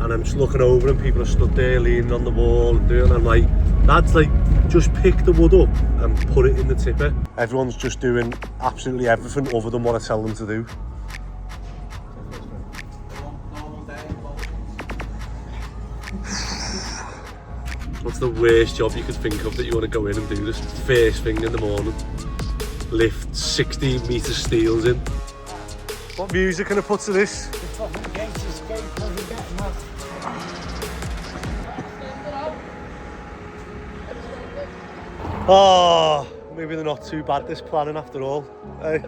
and I'm just looking over and people are stood there leaning on the wall and doing, and I'm like, lads, like, just pick the wood up and put it in the tipper. Everyone's just doing absolutely everything other than what I tell them to do. What's the worst job you could think of that you want to go in and do this first thing in the morning? Lift 16 metre steels in. What music can I put to this? Oh, maybe they're not too bad, this planning after all. Hey.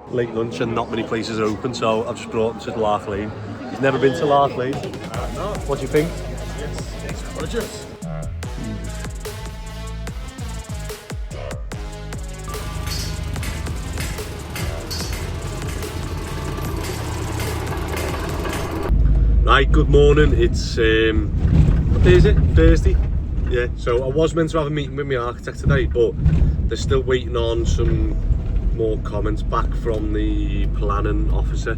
Late lunch and not many places open, so I've just brought him to Lark Lane. He's never been to Lark Lane. No. What do you think? Yes, it's gorgeous. Right, good morning. It's what day is it? Thursday. Yeah. So I was meant to have a meeting with my architect today, but they're still waiting on some more comments back from the planning officer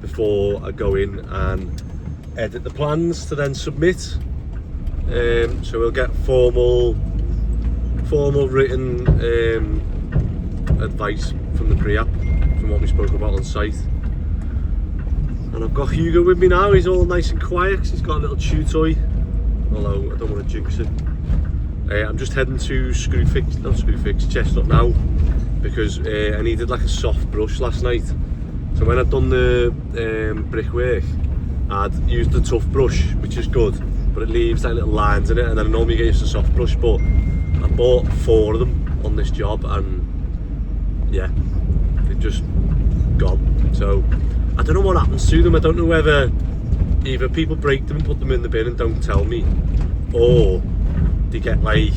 before I go in and edit the plans to then submit. So we'll get formal written advice from the pre-app, from what we spoke about on site. And I've got Hugo with me now. He's all nice and quiet because he's got a little chew toy, although I don't want to jinx it. I'm just heading to Chestnut now, because I needed like a soft brush last night. So when I'd done the brickwork, I'd used the tough brush, which is good, but it leaves like little lines in it, and then I normally get used to soft brush, but I bought 4 of them on this job, and yeah, they've just gone. So I don't know what happens to them. I don't know whether either people break them and put them in the bin and don't tell me, or they get like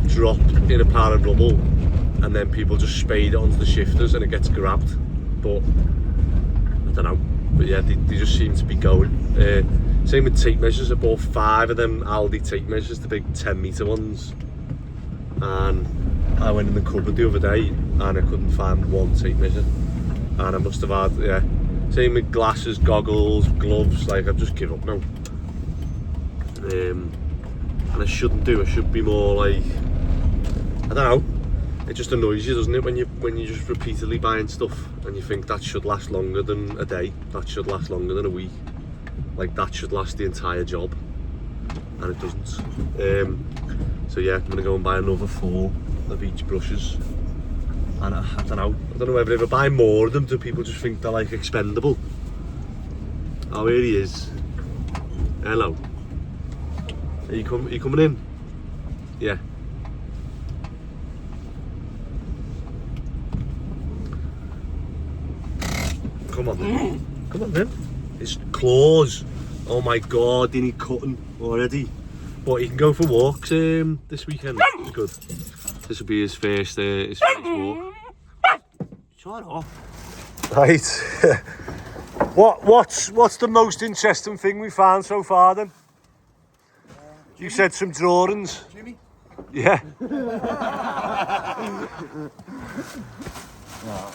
dropped in a pile of rubble and then people just spade it onto the shifters and it gets grabbed. But I don't know. But yeah, they just seem to be going. Same with tape measures. I bought 5 of them Aldi tape measures, the big 10 metre ones. And I went in the cupboard the other day and I couldn't find one tape measure. And I must have had, yeah. Same with glasses, goggles, gloves. Like, I've just given up now. And I shouldn't do. I should be more like, I don't know. It just annoys you, doesn't it, when you're just repeatedly buying stuff and you think that should last longer than a day, that should last longer than a week, like that should last the entire job, and it doesn't. So yeah, I'm gonna go and buy another 4 of each brushes, and I don't know whether if I buy more of them, do people just think they're like expendable? Oh, here he is. Hello. Are you coming in? Yeah. Come on then. Come on then. His claws. Oh my god, they need cutting already. But he can go for walks this weekend. It's good. This will be his first walk. Shut up. Right. What's the most interesting thing we found so far then? You said some drawings. Jimmy? Yeah.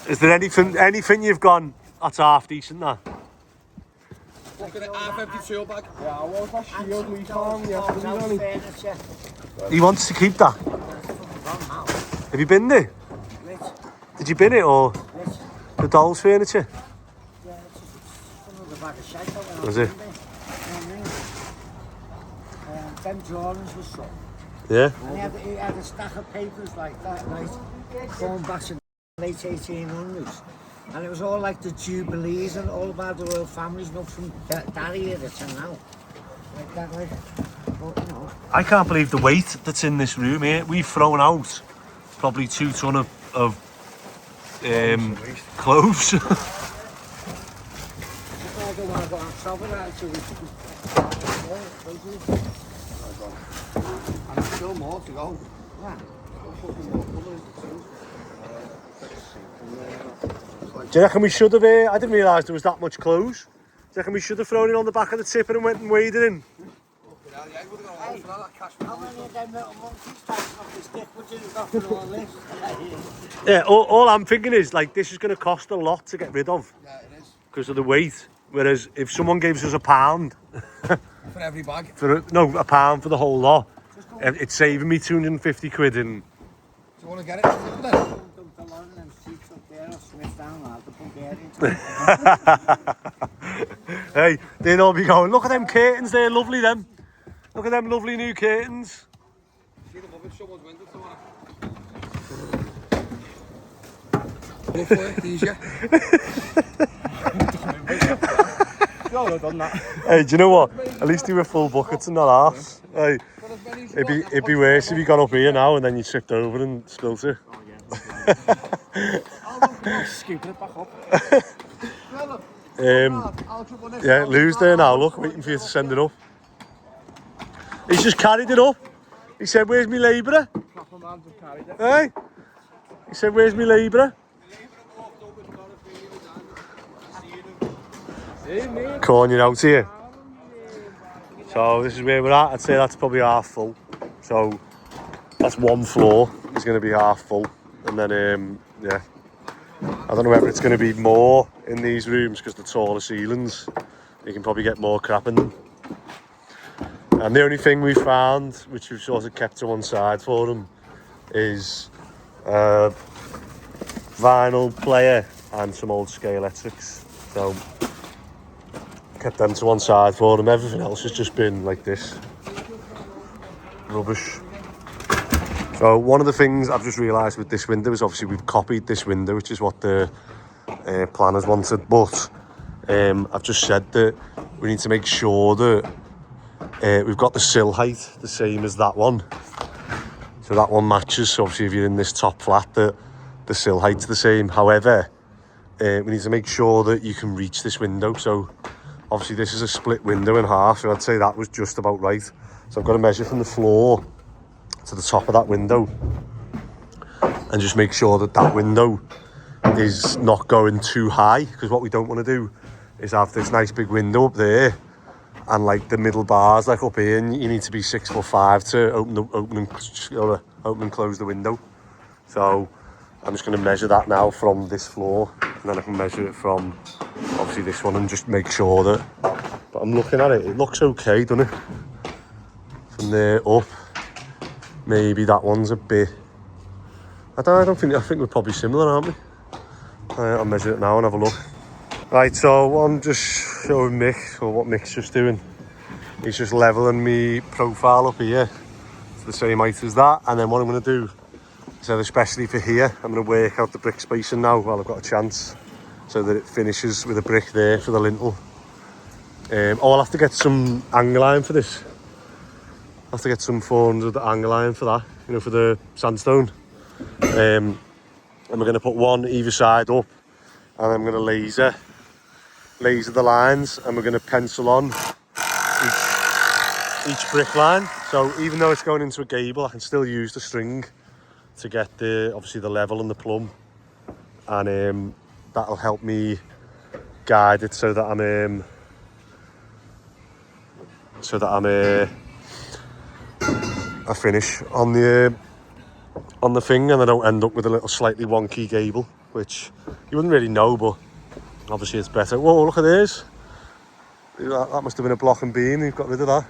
Is there anything you've gone, that's half decent, that? Look at the half-empty tool bag. Yeah, I want that shield we found yesterday. He wants to keep that. Have you been there? Did you bin it, or the doll's furniture? Yeah, it's bag of shite over. Was it? Them drawings were so. Yeah. And he had a stack of papers like that, right? Going back to the late 1800s. And it was all like the Jubilees and all about the royal families, not from that era to now. Like that, like. But, you know. I can't believe the weight that's in this room here. We've thrown out probably 2 ton of clothes. I don't want to go on travel actually. And there's still more to go. Yeah. Do you reckon we should have, I didn't realise there was that much clothes. Do you reckon we should have thrown it on the back of the tipper and went and waded in? How many of them little monkeys taking off the stick would you have got for all this? Yeah, all I'm thinking is, like, this is going to cost a lot to get rid of. Yeah, it is. Because of the weight. Whereas if someone gives us £1, For every bag. No, £1 for the whole lot. It's saving me 250 quid in. Do you want to get it? Then? Dump the lot and seats up there, I'll switch down, I'll have the Bulgarian. Hey, they'll all be going, look at them curtains, they're lovely, them. Look at them lovely new curtains. See the rubbish someone's window tomorrow. Look for it, easier. No, I've done that. Hey, do you know what? At least they were full buckets and not halves. Hey, it'd be worse if you got up here now and then you tripped over and spilled it. I'll scoop it back up. Yeah, Lou's there now, look, waiting for you to send it up. He's just carried it up. He said, where's my labourer? Hey? He said, where's my labourer? Corning out here. So this is where we're at. I'd say that's probably half full. So that's one floor is going to be half full. And then, yeah. I don't know whether it's going to be more in these rooms because the taller ceilings, you can probably get more crap in them. And the only thing we found, which we've sort of kept to one side for them, is vinyl player and some old scale electrics. So kept them to one side for them. Everything else has just been like this. Rubbish. So one of the things I've just realised with this window is obviously we've copied this window, which is what the planners wanted, but I've just said that we need to make sure that we've got the sill height the same as that one. So that one matches. So obviously if you're in this top flat, the sill height's the same. However, we need to make sure that you can reach this window. So obviously this is a split window in half, so I'd say that was just about right. So I've got to measure from the floor to the top of that window and just make sure that that window is not going too high, because what we don't want to do is have this nice big window up there and like the middle bars like up here, and you need to be 6'5" to open and close the window. So I'm just going to measure that now from this floor, and then I can measure it from obviously this one and just make sure that. But I'm looking at it, it looks okay, doesn't it? From there up, maybe that one's a bit. I think we're probably similar, aren't we? I'll measure it now and have a look. Right, so I'm just showing Mick, or what Mick's just doing. He's just levelling me profile up here to the same height as that, and then what I'm going to do, so especially for here, I'm going to work out the brick spacing now while I've got a chance, so that it finishes with a brick there for the lintel. I'll have to get some angle iron for this. I'll have to get some 400 angle iron for that, you know, for the sandstone. And we're going to put one either side up, and I'm going to laser the lines, and we're going to pencil on each brick line. So even though it's going into a gable, I can still use the string to get the obviously the level and the plumb, and that'll help me guide it so that I finish on the thing, and I don't end up with a little slightly wonky gable, which you wouldn't really know, but obviously it's better. Whoa, look at this. That must have been a block and beam. They've got rid of that.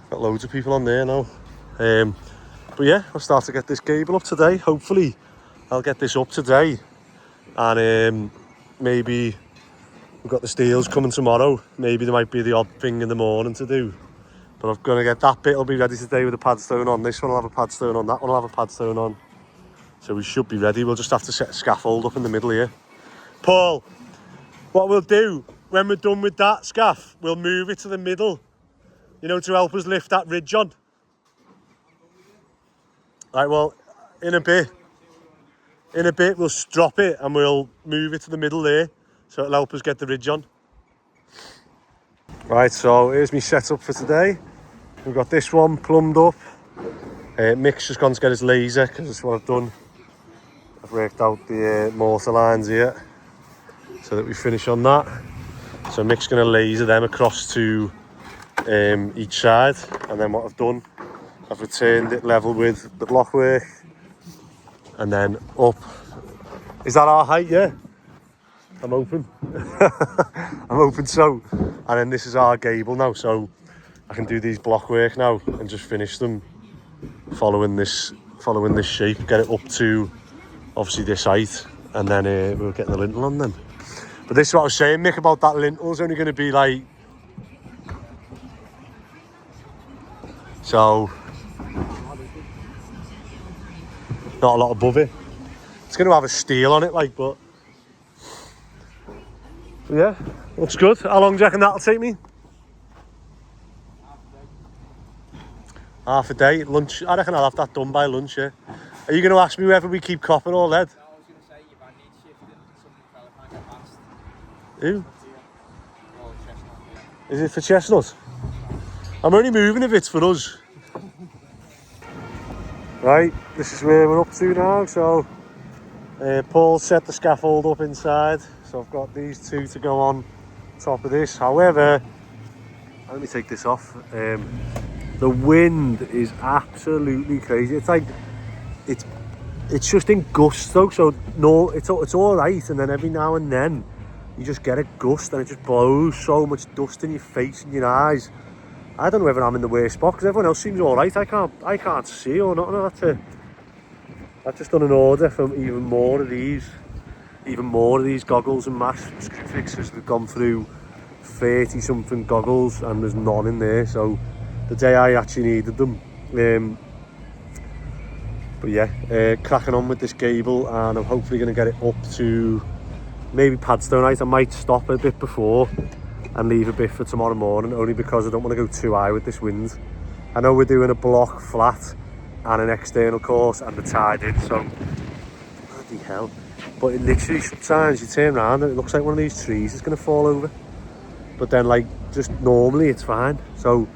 Got loads of people on there now. But yeah, I'll start to get this gable up today. Hopefully I'll get this up today, and maybe we've got the steels coming tomorrow. Maybe there might be the odd thing in the morning to do, but I'm going to get that bit. It'll be ready today with a padstone on. This one will have a padstone on, that one will have a padstone on, so we should be ready. We'll just have to set a scaffold up in the middle here. Paul, what we'll do when we're done with that scaff, we'll move it to the middle, you know, to help us lift that ridge on. Right, well, in a bit we'll drop it and we'll move it to the middle there, so it'll help us get the ridge on. Right, so here's my setup for today. We've got this one plumbed up. Mick's just gone to get his laser, because that's what I've done. I've worked out the mortar lines here so that we finish on that. So Mick's going to laser them across to each side, and then what I've done, I've returned it level with the blockwork, and then up. Is that our height? Yeah, I'm open. I'm open. So And then this is our gable now, so I can do these block work now and just finish them following this shape, get it up to obviously this height, and then we'll get the lintel on then. But this is what I was saying, Mick, about that lintel's only going to be like, so not a lot above it. It's going to have a steel on it, like, but yeah, looks good. How long do you reckon that'll take me? Half a day. Lunch. I reckon I'll have that done by lunch, yeah. Are you going to ask me whether we keep copper or lead? No, I was going to say your band needs shifting. Some fella can't get past. Who? Oh, chestnut, yeah. Is it for chestnut? I'm only moving if it's for us. Right, this is where we're up to now. So Paul set the scaffold up inside. So I've got these two to go on top of this. However, let me take this off. The wind is absolutely crazy. It's like it's just in gusts though. So no, it's all right. And then every now and then you just get a gust and it just blows so much dust in your face and your eyes. I don't know whether I'm in the worst spot because everyone else seems all right. I can't see or nothing. I've just done an order for even more of these goggles and mask screw fixes. We've gone through 30 something goggles and there's none in there. So the day I actually needed them. But yeah, cracking on with this gable, and I'm hopefully going to get it up to maybe padstone height. I might stop a bit before and leave a bit for tomorrow morning, only because I don't want to go too high with this wind. I know we're doing a block flat and an external course and the tied in, so bloody hell. But it literally, sometimes you turn around and it looks like one of these trees is going to fall over. But then, like, just normally it's fine. So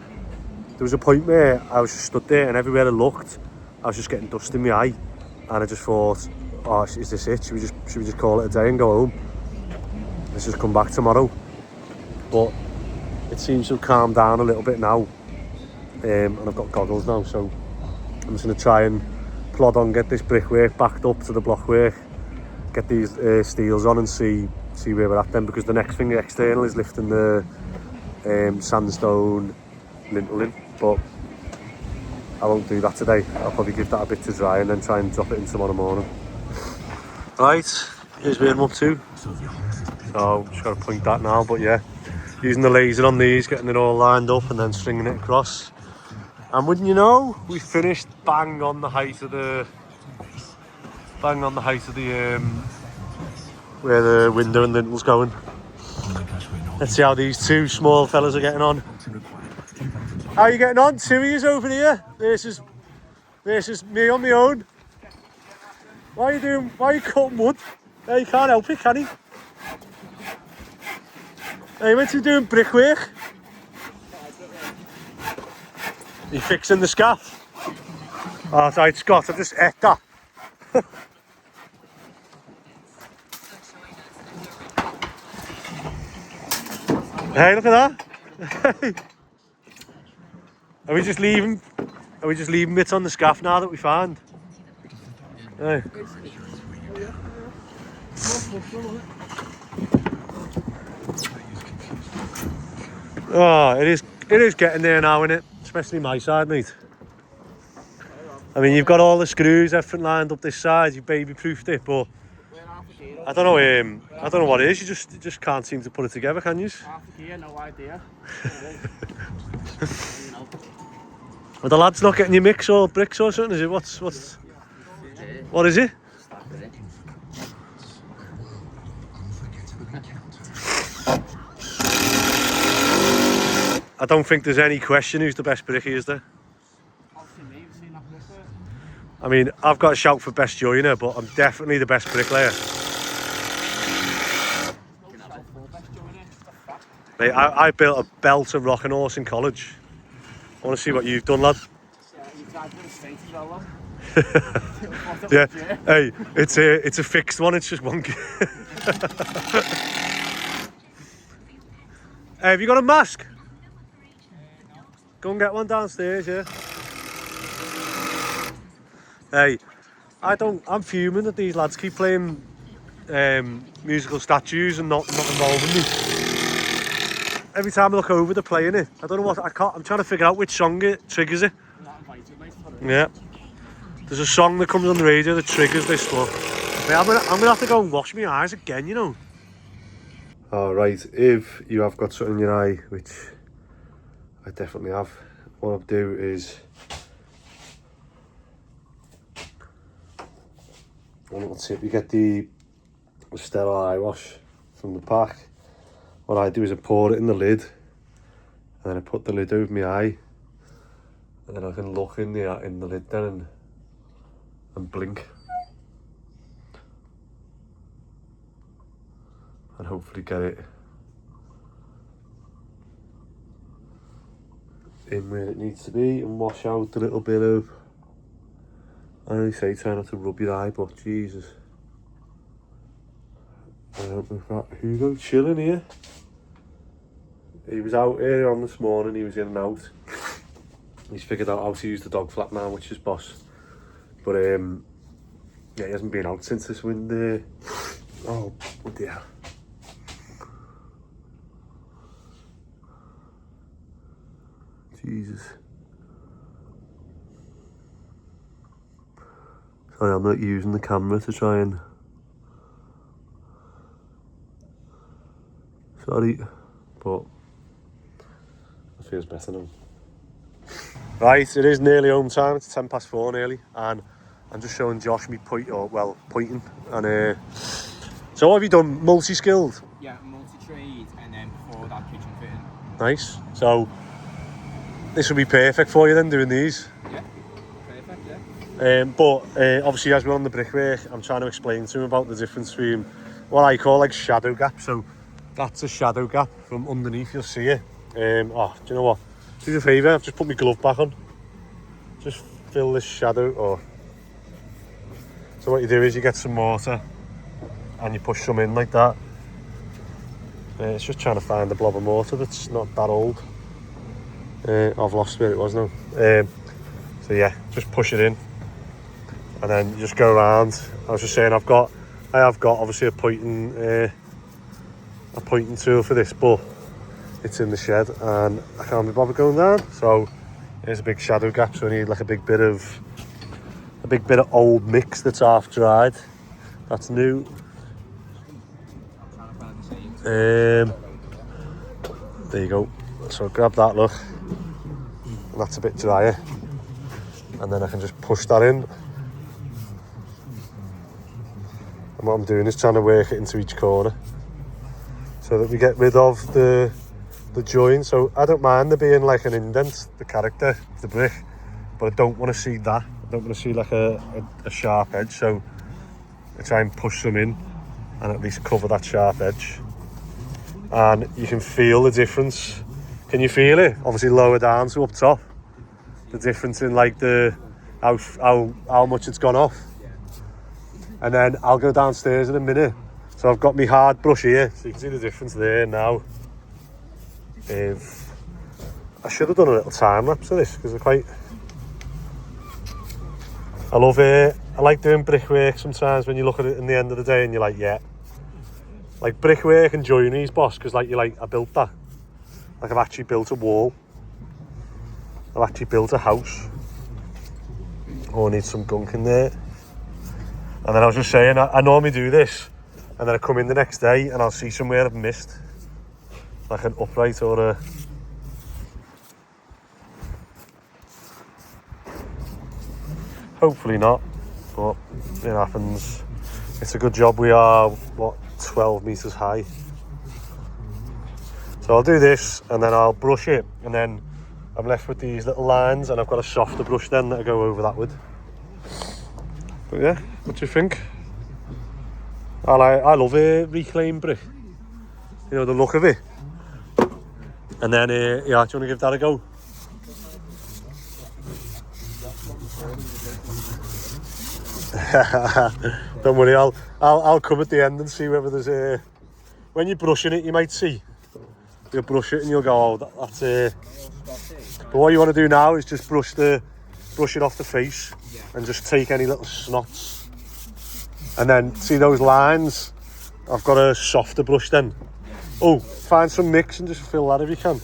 there was a point where I was just stood there and everywhere I looked, I was just getting dust in my eye. And I just thought, oh, is this it? Should we just call it a day and go home? Let's just come back tomorrow. But it seems to have calmed down a little bit now. And I've got goggles now, so I'm just going to try and plod on, get this brickwork backed up to the blockwork, get these steels on and see where we're at then, because the next thing external is lifting the sandstone lintel in, but I won't do that today. I'll probably give that a bit to dry and then try and drop it in tomorrow morning. Right, here's where I'm up to. So just got to point that now, but yeah, using the laser on these, getting it all lined up and then stringing it across. And wouldn't you know, we finished bang on the height of the where the window and lintel's going. Let's see how these two small fellas are getting on. How are you getting on? Two of yous over here versus me on my own. Why are you cutting wood? Hey, you can't help it, can he? Hey, what's he doing? Brickwork? You fixing the scaff? Oh, right, Scott, I just ate that. Hey, look at that. Are we just leaving bits on the scaff now that we found? Hey. Oh, it is getting there now, isn't it? Especially my side, mate. I mean, you've got all the screws, everything lined up this side. You baby-proofed it, but I don't know what it is. You just can't seem to put it together, can you? Half a gear, no idea. Are the lads not getting your mix or bricks or something? Is it what is it? I don't think there's any question who's the best bricky, is there? I mean, I've got a shout for best joiner, but I'm definitely the best bricklayer. Mate, I built a belt of rocking horse in college. I want to see what you've done, lad. Yeah, hey, it's a fixed one, it's just one. Hey, have you got a mask? Go and get one downstairs, yeah. Hey, I'm fuming that these lads keep playing musical statues and not involving me. every time I look over, they're playing it. I don't know what, I'm trying to figure out which song it triggers it. Yeah. There's a song that comes on the radio that triggers this, but I'm gonna have to go and wash my eyes again, you know. Alright, if you have got something in your eye, which I definitely have, what I'll do is one little tip: you get the sterile eye wash from the pack. What I do is I pour it in the lid, and then I put the lid over my eye, and then I can look in the lid then and blink, and hopefully get it in where it needs to be and wash out a little bit of, I only say try not to rub your eye, but Jesus. I hope we've got Hugo chilling here. He was out here on this morning, he was in and out. He's figured out how to use the dog flap now, which is boss. But yeah, he hasn't been out since this winter. Oh dear. Jesus. Sorry, I'm not using the camera to try and... Sorry, but it feels better now. Right, it is nearly home time. It's 4:10 nearly, and I'm just showing Josh me pointing. And so, what have you done? Multi-skilled? Yeah, multi-trade, and then before that, kitchen fitting. Nice. So this will be perfect for you then, doing these. Yeah, perfect. Yeah. But obviously, as we're on the brickwork, I'm trying to explain to him about the difference between what I call like shadow gap. So that's a shadow gap from underneath. You'll see it. Do you know what? Do me a favour, I've just put my glove back on. Just fill this shadow. So what you do is you get some mortar and you push some in like that. It's just trying to find the blob of mortar that's not that old. I've lost where it was now. So yeah, just push it in and then you just go around. I was just saying I have got obviously a pointing tool for this, but it's in the shed and I can't be bothered going down. So there's a big shadow gap, so I need like a big bit of old mix that's half dried. That's new. There you go. So grab that, look, and that's a bit drier, and then I can just push that in. And what I'm doing is trying to work it into each corner so that we get rid of the join. So I don't mind there being like an indent, the character of the brick, but I don't want to see that. I don't want to see like a sharp edge, so I try and push them in and at least cover that sharp edge. And you can feel the difference. Can you feel it? Obviously lower down to up top. The difference in like how much it's gone off. And then I'll go downstairs in a minute. So I've got my hard brush here, so you can see the difference there now. I should have done a little time lapse of this because I love it. I like doing brickwork sometimes when you look at it in the end of the day and you're like, yeah. Like brickwork and joinery's boss, because like you're like, I built that. Like I've actually built a wall. I've actually built a house. Oh, I need some gunk in there. And then I was just saying, I normally do this and then I come in the next day and I'll see somewhere I've missed. Like an upright or a... Hopefully not, but it happens. It's a good job we are, 12 metres high. So I'll do this and then I'll brush it, and then I'm left with these little lines and I've got a softer brush then that I go over that with. But yeah, what do you think? I love reclaimed brick. You know, the look of it. And then, yeah, do you want to give that a go? Don't worry, I'll come at the end and see whether there's a... When you're brushing it, you might see. You'll brush it and you'll go, oh, that's it. But what you want to do now is just brush it off the face and just take any little snots. And then, see those lines? I've got a softer brush then. Oh, find some mix and just fill that if you can.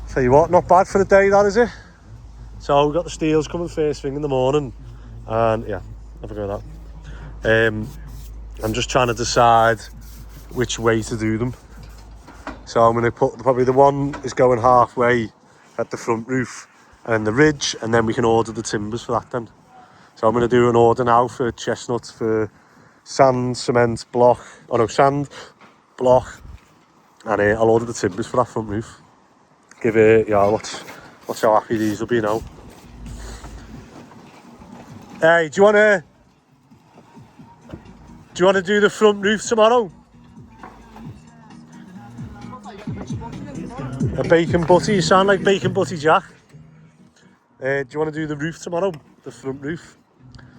Tell you what, not bad for the day, that, is it? So we've got the steels coming first thing in the morning, and yeah, have a go at that. I'm just trying to decide which way to do them. So I'm going to put, probably the one is going halfway at the front roof and the ridge, and then we can order the timbers for that then. So I'm going to do an order now for chestnut, for sand, cement, block, sand, block, and I'll order the timbers for that front roof. Give it, yeah, watch how happy these will be now. Hey, do you want to do the front roof tomorrow? A bacon butty, you sound like bacon butty Jack. Do you want to do the roof tomorrow? The front roof?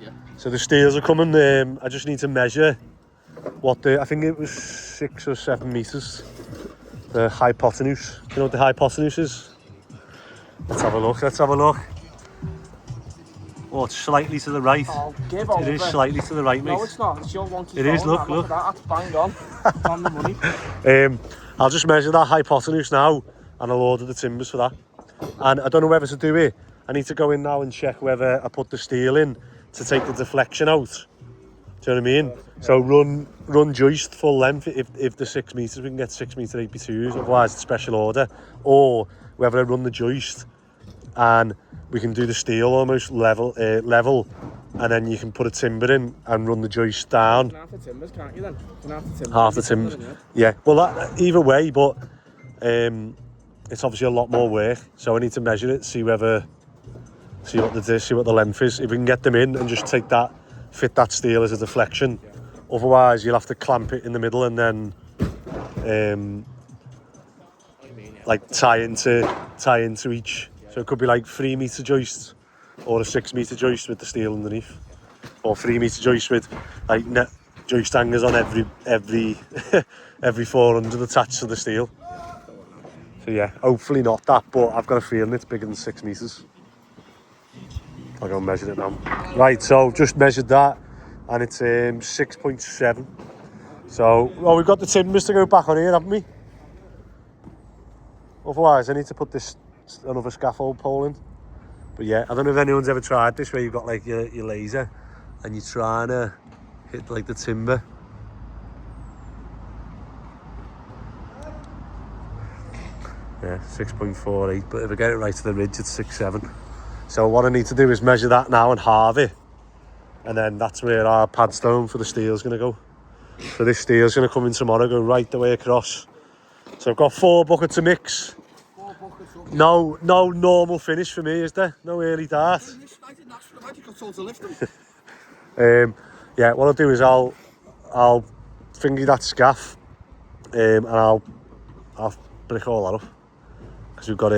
Yeah. So the steels are coming. I just need to measure what I think it was 6 or 7 metres. The hypotenuse. Do you know what the hypotenuse is? Let's have a look. Oh, it's slightly to the right. I'll give It is slightly to the right, mate. No, it's not. It's your wonky It is, phone. look. Look at that. That's bang on. It's on the money. I'll just measure that hypotenuse now and I'll order the timbers for that. And I don't know whether to do it. I need to go in now and check whether I put the steel in to take the deflection out. Do you know what I mean? So run joist full length if the 6 metres, we can get 6 metre 82s, otherwise it's special order. Or whether I run the joist and we can do the steel almost level, and then you can put a timber in and run the joist down. Half the timbers, can't you then? Half the timbers. Yeah. Well, either way, but it's obviously a lot more work. So I need to measure it, see what the length is. If we can get them in and just fit that steel as a deflection. Otherwise, you'll have to clamp it in the middle and then like tie into each. So it could be like 3 metre joist or a 6 metre joist with the steel underneath, or 3 metre joist with like net joist hangers on every 400 attached to the steel. So yeah, hopefully not that, but I've got a feeling it's bigger than 6 metres. I'll go and measure it now. Right, so just measured that, and it's 6.7. So, we've got the timbers to go back on here, haven't we? Otherwise, I need to put another scaffold pole in. But yeah, I don't know if anyone's ever tried this, where you've got like your laser and you're trying to hit like the timber. Yeah, 6.48, but if I get it right to the ridge, it's 6.7. So what I need to do is measure that now and halve it, and then that's where our padstone for the steel's going to go. So this steel's going to come in tomorrow, go right the way across. So I've got 4 buckets of mix. 4 buckets up. No normal finish for me, is there? No early dart. Yeah, what I'll do is I'll finger that scaff, and I'll brick all that up, because we've got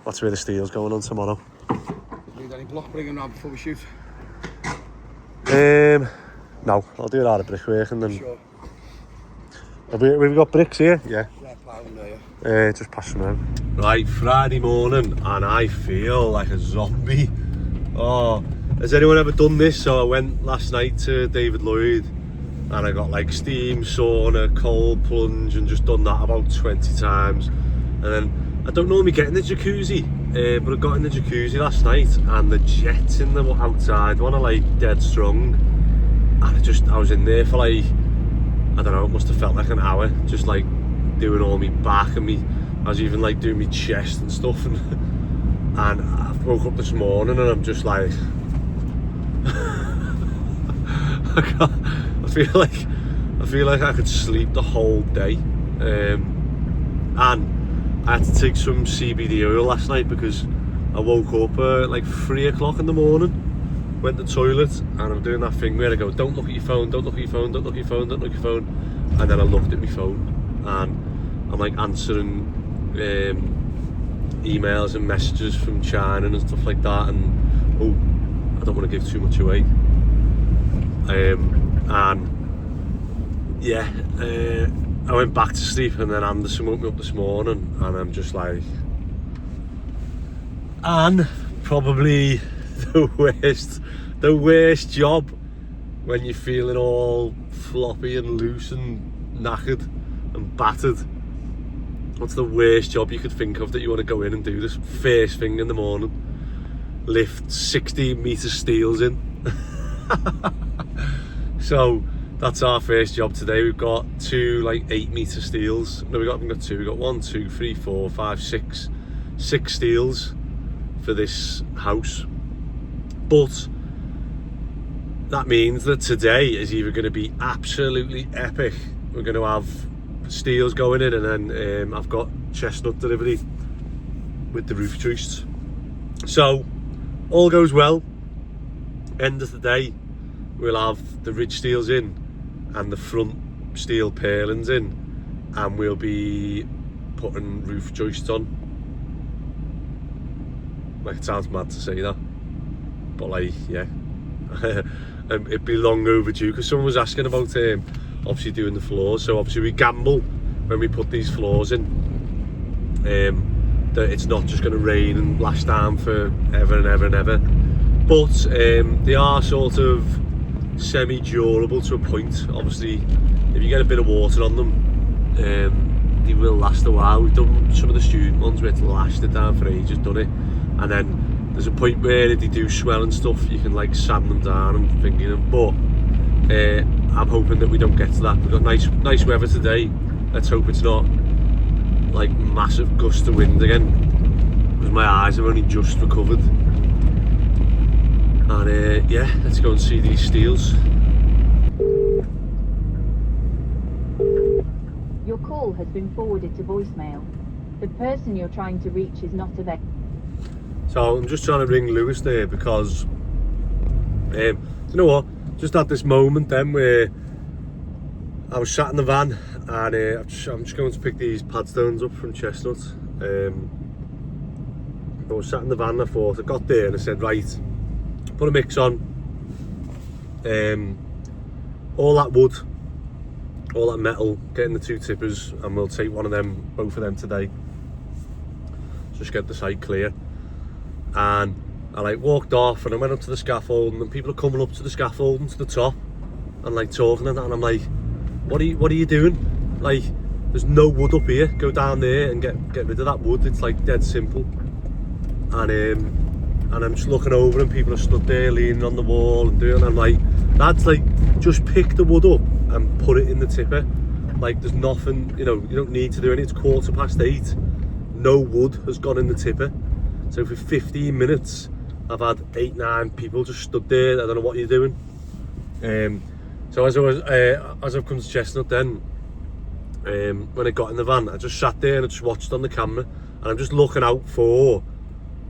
that's where the steel's going on tomorrow. Need any block bringing around before we shoot? No, I'll do it out of brickwork and then. Sure. Have we got bricks here? Yeah. Yeah, ploughing there, yeah. Just pass them out. Right, Friday morning, and I feel like a zombie. Oh, has anyone ever done this? So I went last night to David Lloyd, and I got like steam, sauna, cold plunge, and just done that about 20 times. And then I don't normally get in the jacuzzi, but I got in the jacuzzi last night, and the jets in the outside one are like dead strong. And I was in there for like, I don't know, it must have felt like an hour, just like doing all my back and I was even like doing my chest and stuff, and I woke up this morning and I'm just like, I feel like I could sleep the whole day, and I had to take some CBD oil last night because I woke up at like 3 o'clock in the morning, went to the toilet, and I'm doing that thing where I go, don't look at your phone, don't look at your phone, don't look at your phone, don't look at your phone, and then I looked at my phone, and I'm like answering emails and messages from China and stuff like that, and I don't want to give too much away, and yeah, I went back to sleep, and then Anderson woke me up this morning, and I'm just like, and probably the worst job when you're feeling all floppy and loose and knackered and battered, what's the worst job you could think of that you want to go in and do this first thing in the morning? Lift 16 metre steels in. So that's our first job today. We've got 2 like 8 metre steels. No, we've got 2. We've got 1, 2, 3, 4, 5, 6 steels for this house. But that means that today is either going to be absolutely epic. We're going to have steels going in, and then I've got chestnut delivery with the roof joists. So all goes well. End of the day, we'll have the ridge steels in and the front steel purlins in, and we'll be putting roof joists on. Like, it sounds mad to say that, but like, yeah. It'd be long overdue, because someone was asking about obviously doing the floors. So obviously we gamble when we put these floors in, that it's not just going to rain and lash down for ever and ever and ever. But they are sort of semi-durable to a point. Obviously, if you get a bit of water on them, they will last a while. We've done some of the student ones where it's lashed it down for ages, done it, and then there's a point where if they do swell and stuff, you can like sand them down and finger them. But I'm hoping that we don't get to that. We've got nice weather today. Let's hope it's not like massive gust of wind again, because my eyes have only just recovered. And yeah, let's go and see these steels. Your call has been forwarded to voicemail. The person you're trying to reach is not available. So I'm just trying to ring Lewis there, because you know what, just at this moment then where I was sat in the van, and I'm just going to pick these padstones up from Chestnut. I was sat in the van, and I thought, I got there and I said, right, put a mix on, all that wood, all that metal, get in the 2 tippers, and we'll take both of them today. Just get the site clear. And I like walked off, and I went up to the scaffolding, and people are coming up to the scaffolding to the top and like talking and that, and I'm like, what are you doing? Like, there's no wood up here. Go down there and get rid of that wood. It's like dead simple. And I'm just looking over, and people are stood there leaning on the wall and doing, and I'm like, lads, like, just pick the wood up and put it in the tipper. Like, there's nothing, you know, you don't need to do anything. It's 8:15. No wood has gone in the tipper. So for 15 minutes, I've had 8-9 people just stood there. I don't know what you're doing. So as I've come to Chestnut then, when I got in the van, I just sat there and I just watched on the camera, and I'm just looking out for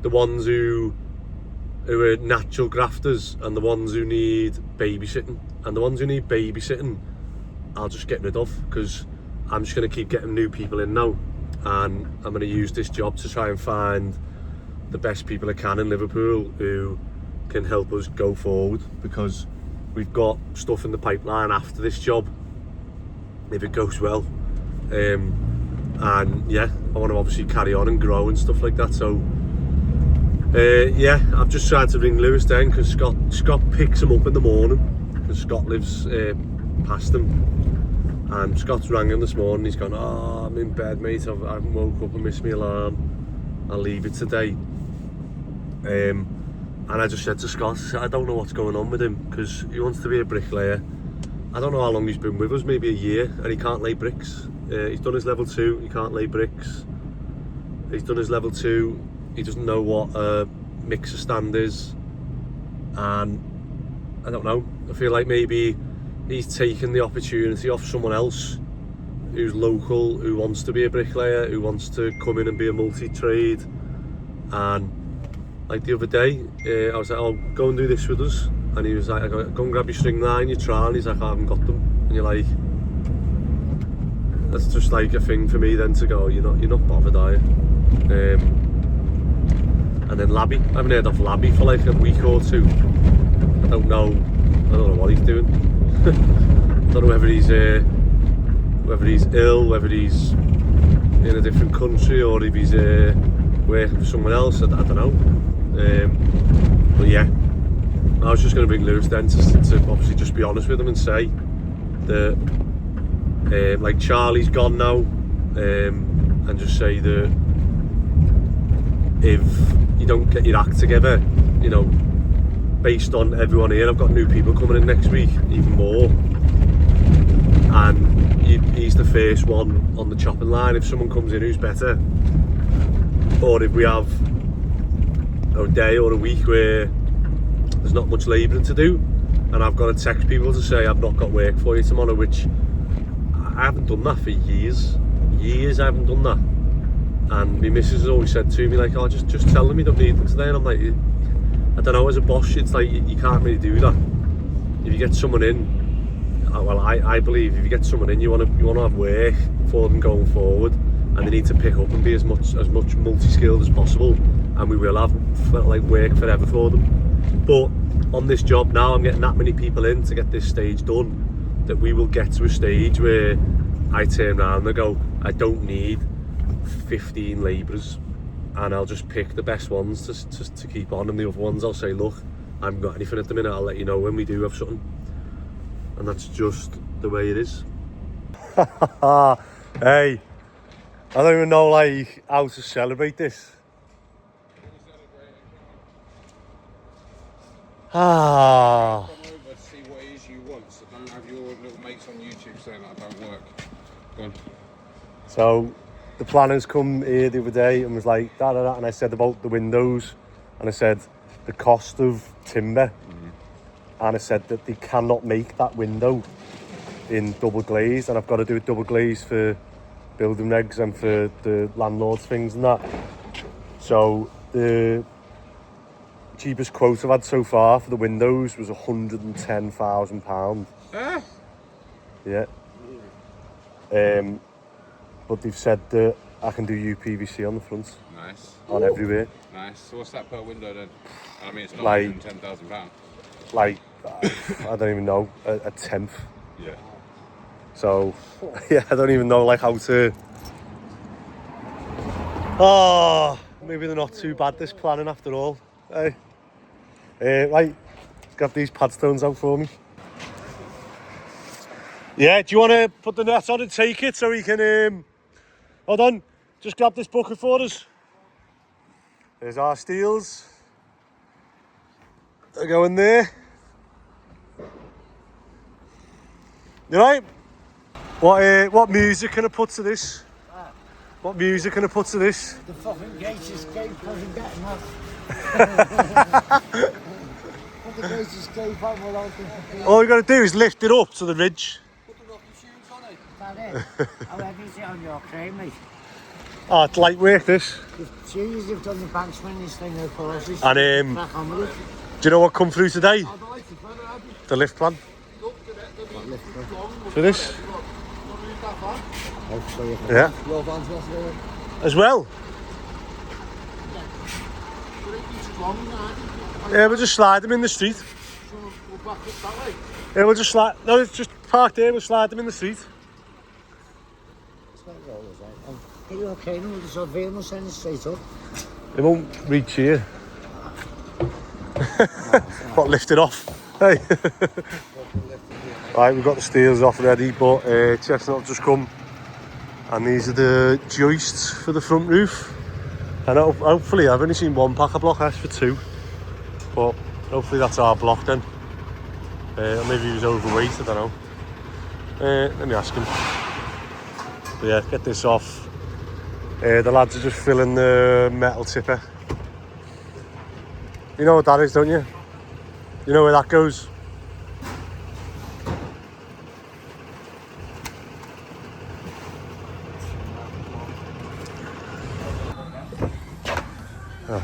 the ones who are natural grafters and the ones who need babysitting. And the ones who need babysitting, I'll just get rid of, because I'm just going to keep getting new people in now, and I'm going to use this job to try and find the best people I can in Liverpool who can help us go forward, because we've got stuff in the pipeline after this job if it goes well. And yeah, I want to obviously carry on and grow and stuff like that. So yeah, I've just tried to ring Lewis then, because Scott picks him up in the morning, because Scott lives past him, and Scott's rang him this morning. He's gone, oh, I'm in bed, mate, I haven't woke up and missed my alarm, I'll leave it today. And I just said to Scott, I don't know what's going on with him, because he wants to be a bricklayer. I don't know how long he's been with us, maybe a year, and he can't lay bricks. He's done his level 2, he can't lay bricks. He's done his level 2, he doesn't know what a mixer stand is, and I don't know, I feel like maybe he's taken the opportunity off someone else who's local, who wants to be a bricklayer, who wants to come in and be a multi-trade. And like the other day, I was like, oh, go and do this with us, and he was like, go and grab your string line, your trowel, and he's like, I haven't got them. And you're like, that's just like a thing for me then to go, you're not bothered, are you? And then Labby, I haven't heard of Labby for like a week or 2. I don't know what he's doing. I don't know whether he's ill, whether he's in a different country, or if he's working for someone else. I don't know. But yeah, I was just going to bring Lewis then to obviously just be honest with him and say that like Charlie's gone now, and just say that if you don't get your act together, you know, based on everyone here, I've got new people coming in next week, even more, and he's the first one on the chopping line if someone comes in who's better, or if we have a day or a week where there's not much labouring to do and I've got to text people to say I've not got work for you tomorrow, which I haven't done that for years I haven't done that. And my missus has always said to me like, oh, just tell them you don't need them today, and I'm like, I don't know, as a boss it's like you can't really do that. If you get someone in, well I believe if you get someone in, you want to have work for them going forward, and they need to pick up and be as much multi-skilled as possible, and we will have like work forever for them. But on this job now, I'm getting that many people in to get this stage done that we will get to a stage where I turn around and I go, I don't need 15 labourers, and I'll just pick the best ones to keep on, and the other ones I'll say, look, I haven't got anything at the minute, I'll let you know when we do have something. And that's just the way it is. Hey, I don't even know like how to celebrate this. Come over to see what it is you want, so don't have your little mates on YouTube saying that don't work. Go on. So the planners come here the other day and was like da da da, and I said about the windows, and I said the cost of timber, and I said that they cannot make that window in double glaze, and I've got to do a double glaze for building regs and for the landlord's things and that. So the cheapest quote I've had so far for the windows was £110,000. Yeah. But they've said that I can do UPVC on the front. Nice. On everywhere. Nice. So what's that per window then? I mean, it's not Like- £110,000. Like, I don't even know, a tenth. Yeah. So, yeah, I don't even know like how to... Oh, maybe they're not too bad, this planning after all. Hey. Right, grab these padstones out for me. Yeah, do you want to put the net on and take it so we can... Hold on, just grab this bucket for us. There's our steels. They're going there. You right? What music can I put to this? What music can I put to this? The fucking greatest escape wasn't getting off. Put the greatest escape on without the... All you got to do is lift it up to the ridge. Put the rocking shoes on it. Is that it? How heavy is it on your crane, mate? Oh, it's light work this. Jeez, you've done the banksman, this thing of courses. And Crack on with it. do you know what come through today? The lift plan. For this? Yeah. As well. Yeah, we'll just slide them in the street. Yeah, we'll just slide. No, it's just parked there. We'll slide them in the street. Are you okay? No, the surveyor will send it straight up. It won't reach here. What, lift it off? Hey. Right, we've got the steels off ready, but Chestnut have just come, and these are the joists for the front roof. And hopefully, I've only seen one packer block, asked for two, but hopefully that's our block then. Or maybe he was overweight, I don't know. Let me ask him. But yeah, get this off. The lads are just filling the metal tipper. You know what that is, don't you? You know where that goes? Oh.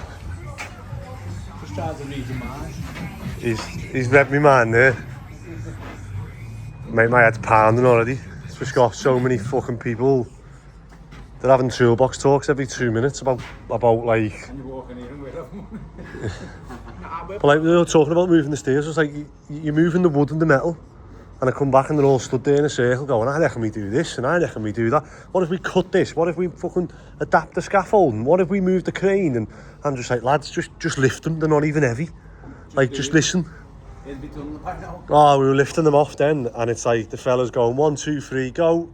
Just trying to read your mind. He's read me mind there. Mate, my head's pounding already. It's just got so many fucking people. They're having toolbox talks every 2 minutes about like... And you're walking in with them. But like, they were talking about moving the stairs. It's like, you're moving the wood and the metal, and I come back and they're all stood there in a circle going, I reckon we do this and I reckon we do that. What if we cut this? What if we fucking adapt the scaffolding? What if we move the crane? And I'm just like, lads, just lift them. They're not even heavy. Like, just listen. It'll be done by now. Oh, we were lifting them off then, and it's like the fella's going 1, 2, 3, go,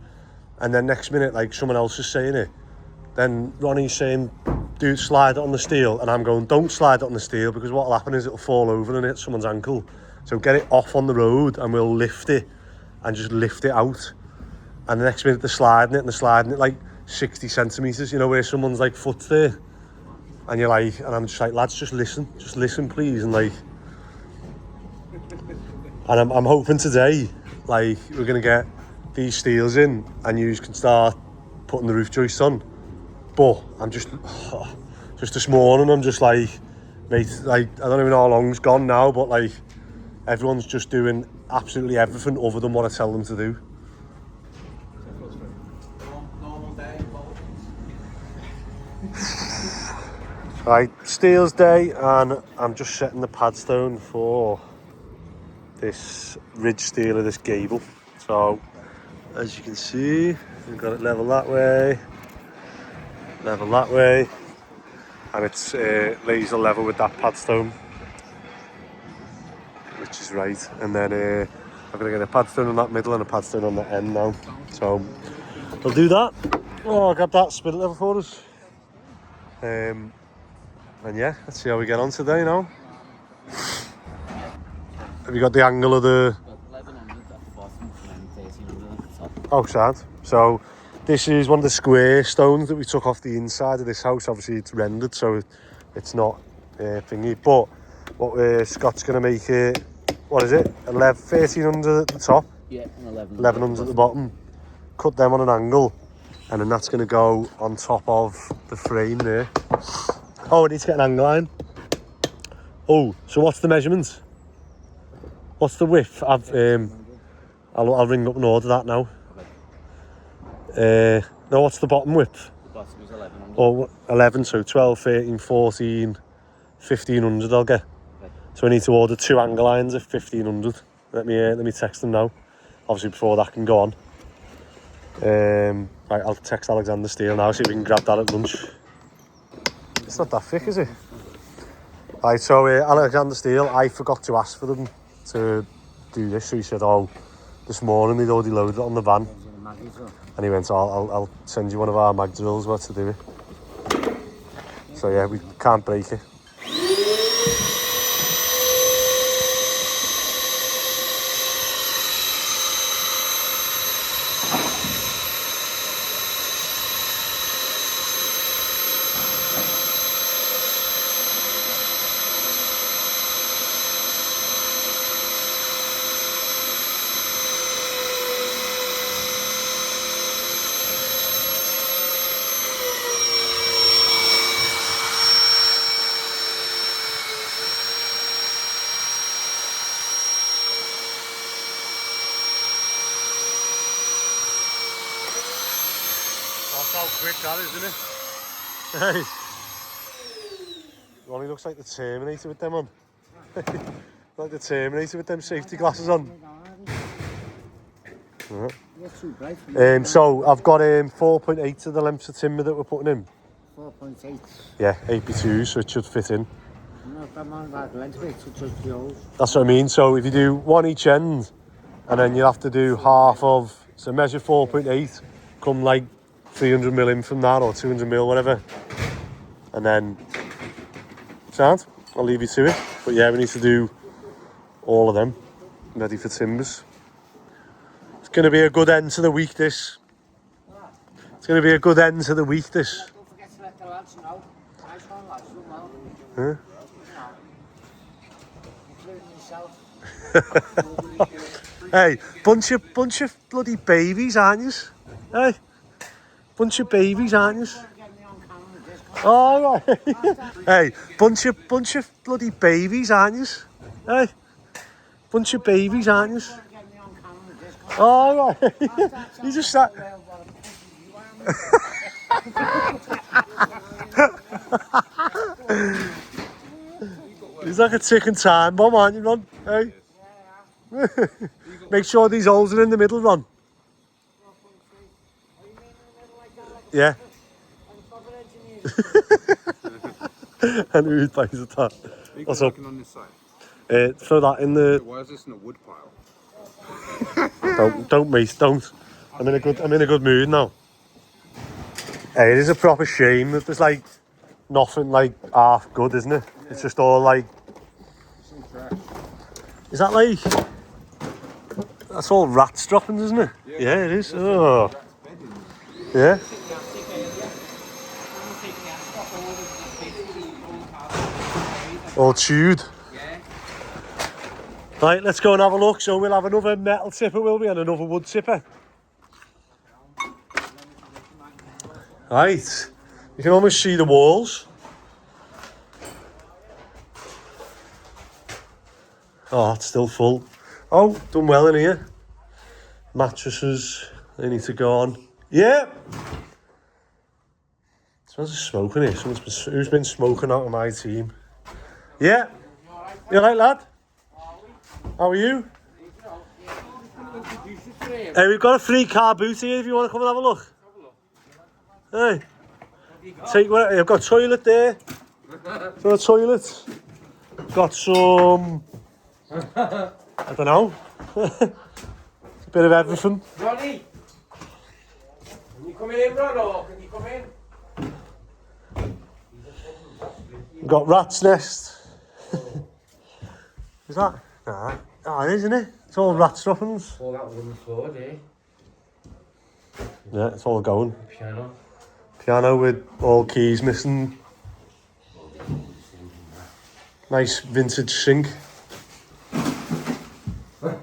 and then next minute like someone else is saying it. Then Ronnie's saying, dude, slide it on the steel, and I'm going, don't slide it on the steel, because what'll happen is it'll fall over and hit someone's ankle. So get it off on the road, and we'll lift it, and just lift it out. And the next minute they're sliding it, and they're sliding it like 60 centimetres, you know, where someone's like foot's there. And you're like, and I'm just like, lads, just listen please, and like, and I'm hoping today, like, we're gonna get these steels in, and you can start putting the roof joists on. But I'm just this morning, I'm just like, mate, like, I don't even know how long's gone now, but like, everyone's just doing absolutely everything other than what I tell them to do. Normal day. Right, steels day, and I'm just setting the padstone for this ridge steel of this gable. So, as you can see, we've got it level that way, and it's laser level with that padstone, which is right. And then I'm going to get a padstone on that middle and a padstone on the end now. So, I'll do that. Oh, I got that split level for us. And yeah, let's see how we get on today now. Have you got the angle of the... 1100 at the bottom and then 1300 at the top. Oh, sad. So this is one of the square stones that we took off the inside of this house. Obviously it's rendered, so it's not thingy. But what Scott's going to make it, what is it? 1300 at the top, Yeah, and 1100 at the bottom. Cut them on an angle, and then that's going to go on top of the frame there. Oh, I need to get an angle line. Oh, so what's the measurement? What's the width? I'll ring up and order that now. No, what's the bottom width? The bottom is 1100. Oh, 11, so 12, 13, 14, 1500 I'll get. Okay. So I need to order 2 angle lines of 1500. Let me text them now. Obviously before that can go on. Right, I'll text Alexander Steele now, see if we can grab that at lunch. It's not that thick, is it? Right, so Alexander Steele, I forgot to ask for them to do this, so he said, oh, this morning they'd already loaded it on the van. And he went, I'll send you one of our mag drills where to do it. So yeah, we can't break it. That's how quick that is, isn't it? Hey. Ronnie looks like the Terminator with them on. Like the Terminator with them safety glasses on. Yeah. So I've got 4.8 to the lengths of timber that we're putting in. 4.8. Yeah, 8x2, so it should fit in. No, I'm on that length of it, so just the old. That's what I mean. So if you do one each end, and then you'll have to do half of, so measure 4.8, come like 300 mil in from that, or 200 mil, whatever. And then, sound, I'll leave you to it. But yeah, we need to do all of them, ready for timbers. It's going to be a good end to the week, this. It's going to be a good end to the week, this. Don't forget to let the lads know. Nice one, lads. Well, Huh? Including yourself. Hey, bunch of bloody babies, aren't you? Hey, bunch of babies, aren't you? Oh, right. Hey, bunch of bloody babies, aren't you? Hey, bunch of babies, aren't you? Oh, right. You just sat. He's like a ticking time bomb, aren't you, Ron? Hey. Make sure these holes are in the middle, Ron. Yeah. And who pays at that? What's up? On this side? Throw that in the. Why is this in a wood pile? Don't mate, don't. I'm in a good mood now. Hey, it is a proper shame that there's like nothing like half good, isn't it? It's just all like. Some trash. Is that like? That's all rats droppings, isn't it? Yeah, it is. Oh. Yeah. All chewed. Right, let's go and have a look. So we'll have another metal tipper, will we, and another wood tipper. Right, you can almost see the walls. Oh, it's still full. Oh, done well in here. Mattresses, they need to go on. Yeah! Smells of smoke in here. Who's been smoking out of my team? Yeah. You alright, lad? How are you? Hey, we've got a free car boot here if you want to come and have a look. Hey. Take what? I've got a toilet there. Got a toilet. Got some. I don't know. A bit of everything. Ronnie! Can you come in, Ron, or can you come in? We've got rat's nest. Is that? Nah. Oh, it is, isn't it? It's all rat stuffings. All that wooden floor there. Yeah, it's all going. Piano. Piano with all keys missing. Nice vintage sink. I'm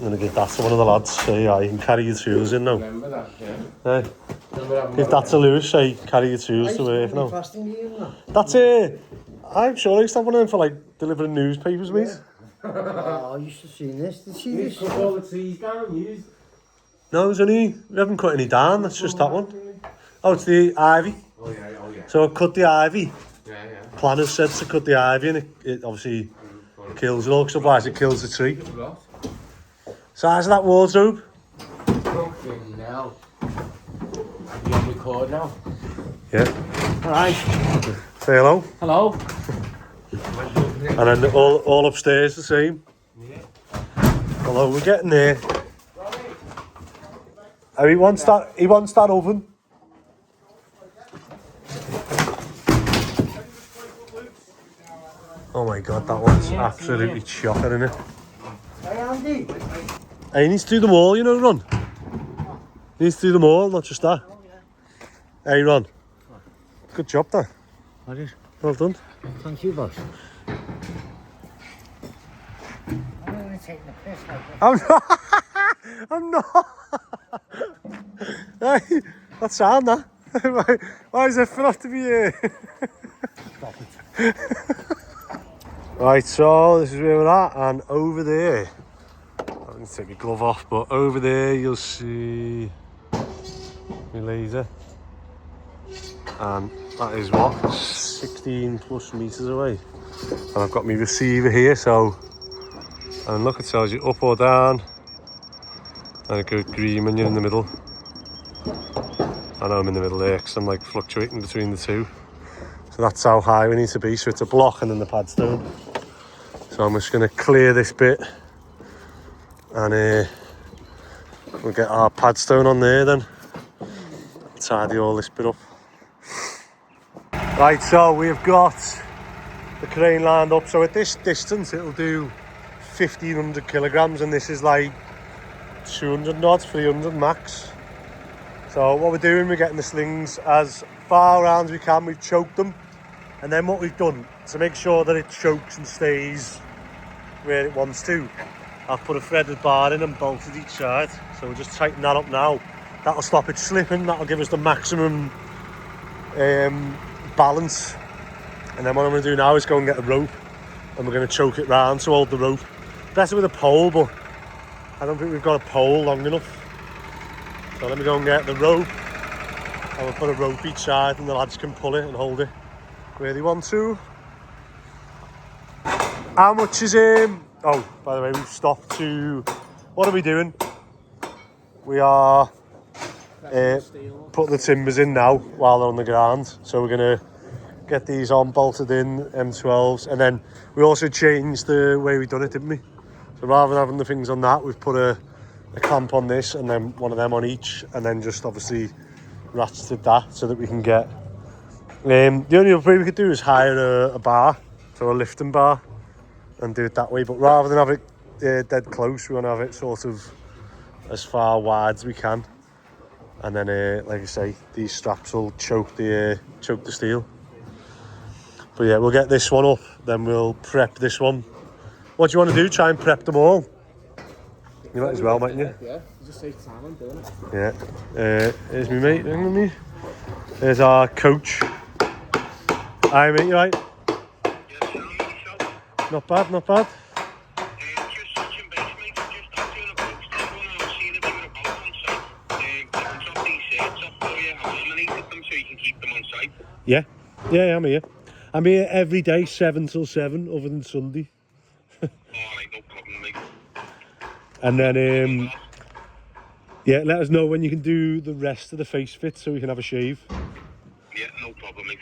going to give that to one of the lads. Say, yeah, you can carry your tools in now. Remember that, yeah? Hey, give that to Lewis. Say, carry your tools to work now. That's it. I'm sure I used to have one of them for like delivering newspapers, mate. Oh, you should have seen this. Did you see this? Cut all the trees down, used. No, there's only, we haven't cut any down. That's just that one. Oh, it's the ivy. Oh yeah. So I cut the ivy. Yeah. Planners said to cut the ivy, and it obviously kills it all, because otherwise it kills the tree. Size of that wardrobe? Fucking hell. Are you on record now? Yeah. Alright. Say hello. Hello. And then all upstairs the same. Yeah. Hello, we're getting there. Oh, he wants that oven. Oh my god, that one's absolutely shocking, isn't it? Hey, Andy. Hey, he needs to do them all, you know, Ron. He needs to do them all, not just that. Hey, Ron. Good job, there. Well done. Thank you, boss. I'm only taking the piss like that. I'm not. I'm not. Hey, that's sound, that. Why is everything have to be here? Stop it. Right, so this is where we're at, and over there, I'm going to take my glove off, but over there you'll see my laser, and that is what, 16 plus meters away, and I've got my receiver here, so, and look, it tells you up or down, and it goes green when you're in the middle. I know I'm in the middle there because I'm like fluctuating between the two. So that's how high we need to be. So it's a block and then the padstone. So I'm just going to clear this bit and we'll get our padstone on there then. Tidy all this bit up. Right, so we've got the crane lined up. So at this distance it'll do 1500 kilograms, and this is like 200 knots, 300 max. So what we're doing, we're getting the slings as far around as we can. We've choked them, and then what we've done to make sure that it chokes and stays where it wants to, I've put a threaded bar in and bolted each side. So we're just tightening that up now. That'll stop it slipping. That'll give us the maximum balance. And then what I'm going to do now is go and get a rope, and we're going to choke it round to hold the rope. Better with a pole, but I don't think we've got a pole long enough. So let me go and get the rope, and we'll put a rope each side, and the lads can pull it and hold it where they want to. How much is oh, by the way, we've stopped to, what are we doing? We are putting the timbers in now while they're on the ground. So we're going to get these on bolted in, M12s, and then we also changed the way we done it, didn't we? So rather than having the things on that, we've put a clamp on this and then one of them on each, and then just obviously ratcheted that so that we can get... the only other way we could do is hire a bar, so a lifting bar, and do it that way. But rather than have it dead close, we want to have it sort of as far wide as we can. And then, like I say, these straps will choke the steel. But yeah, we'll get this one up, then we'll prep this one. What do you want to do? Try and prep them all? You might as well, mightn't you? Yeah, just take time on doing it. Yeah. Here's me mate, hang with me. There's our coach. Hi mate, you right? Not bad, not bad. Just touching base, mate. Just I'm doing a post on one. I was seeing if you were about on site. I can drop these shirts up for you. I've laminated them so you can keep them on site. Yeah, I'm here. I'm here every day, 7 till 7, other than Sunday. Alright, no problem, mate. And then, yeah, let us know when you can do the rest of the face fit so we can have a shave. Yeah, no problem, mate.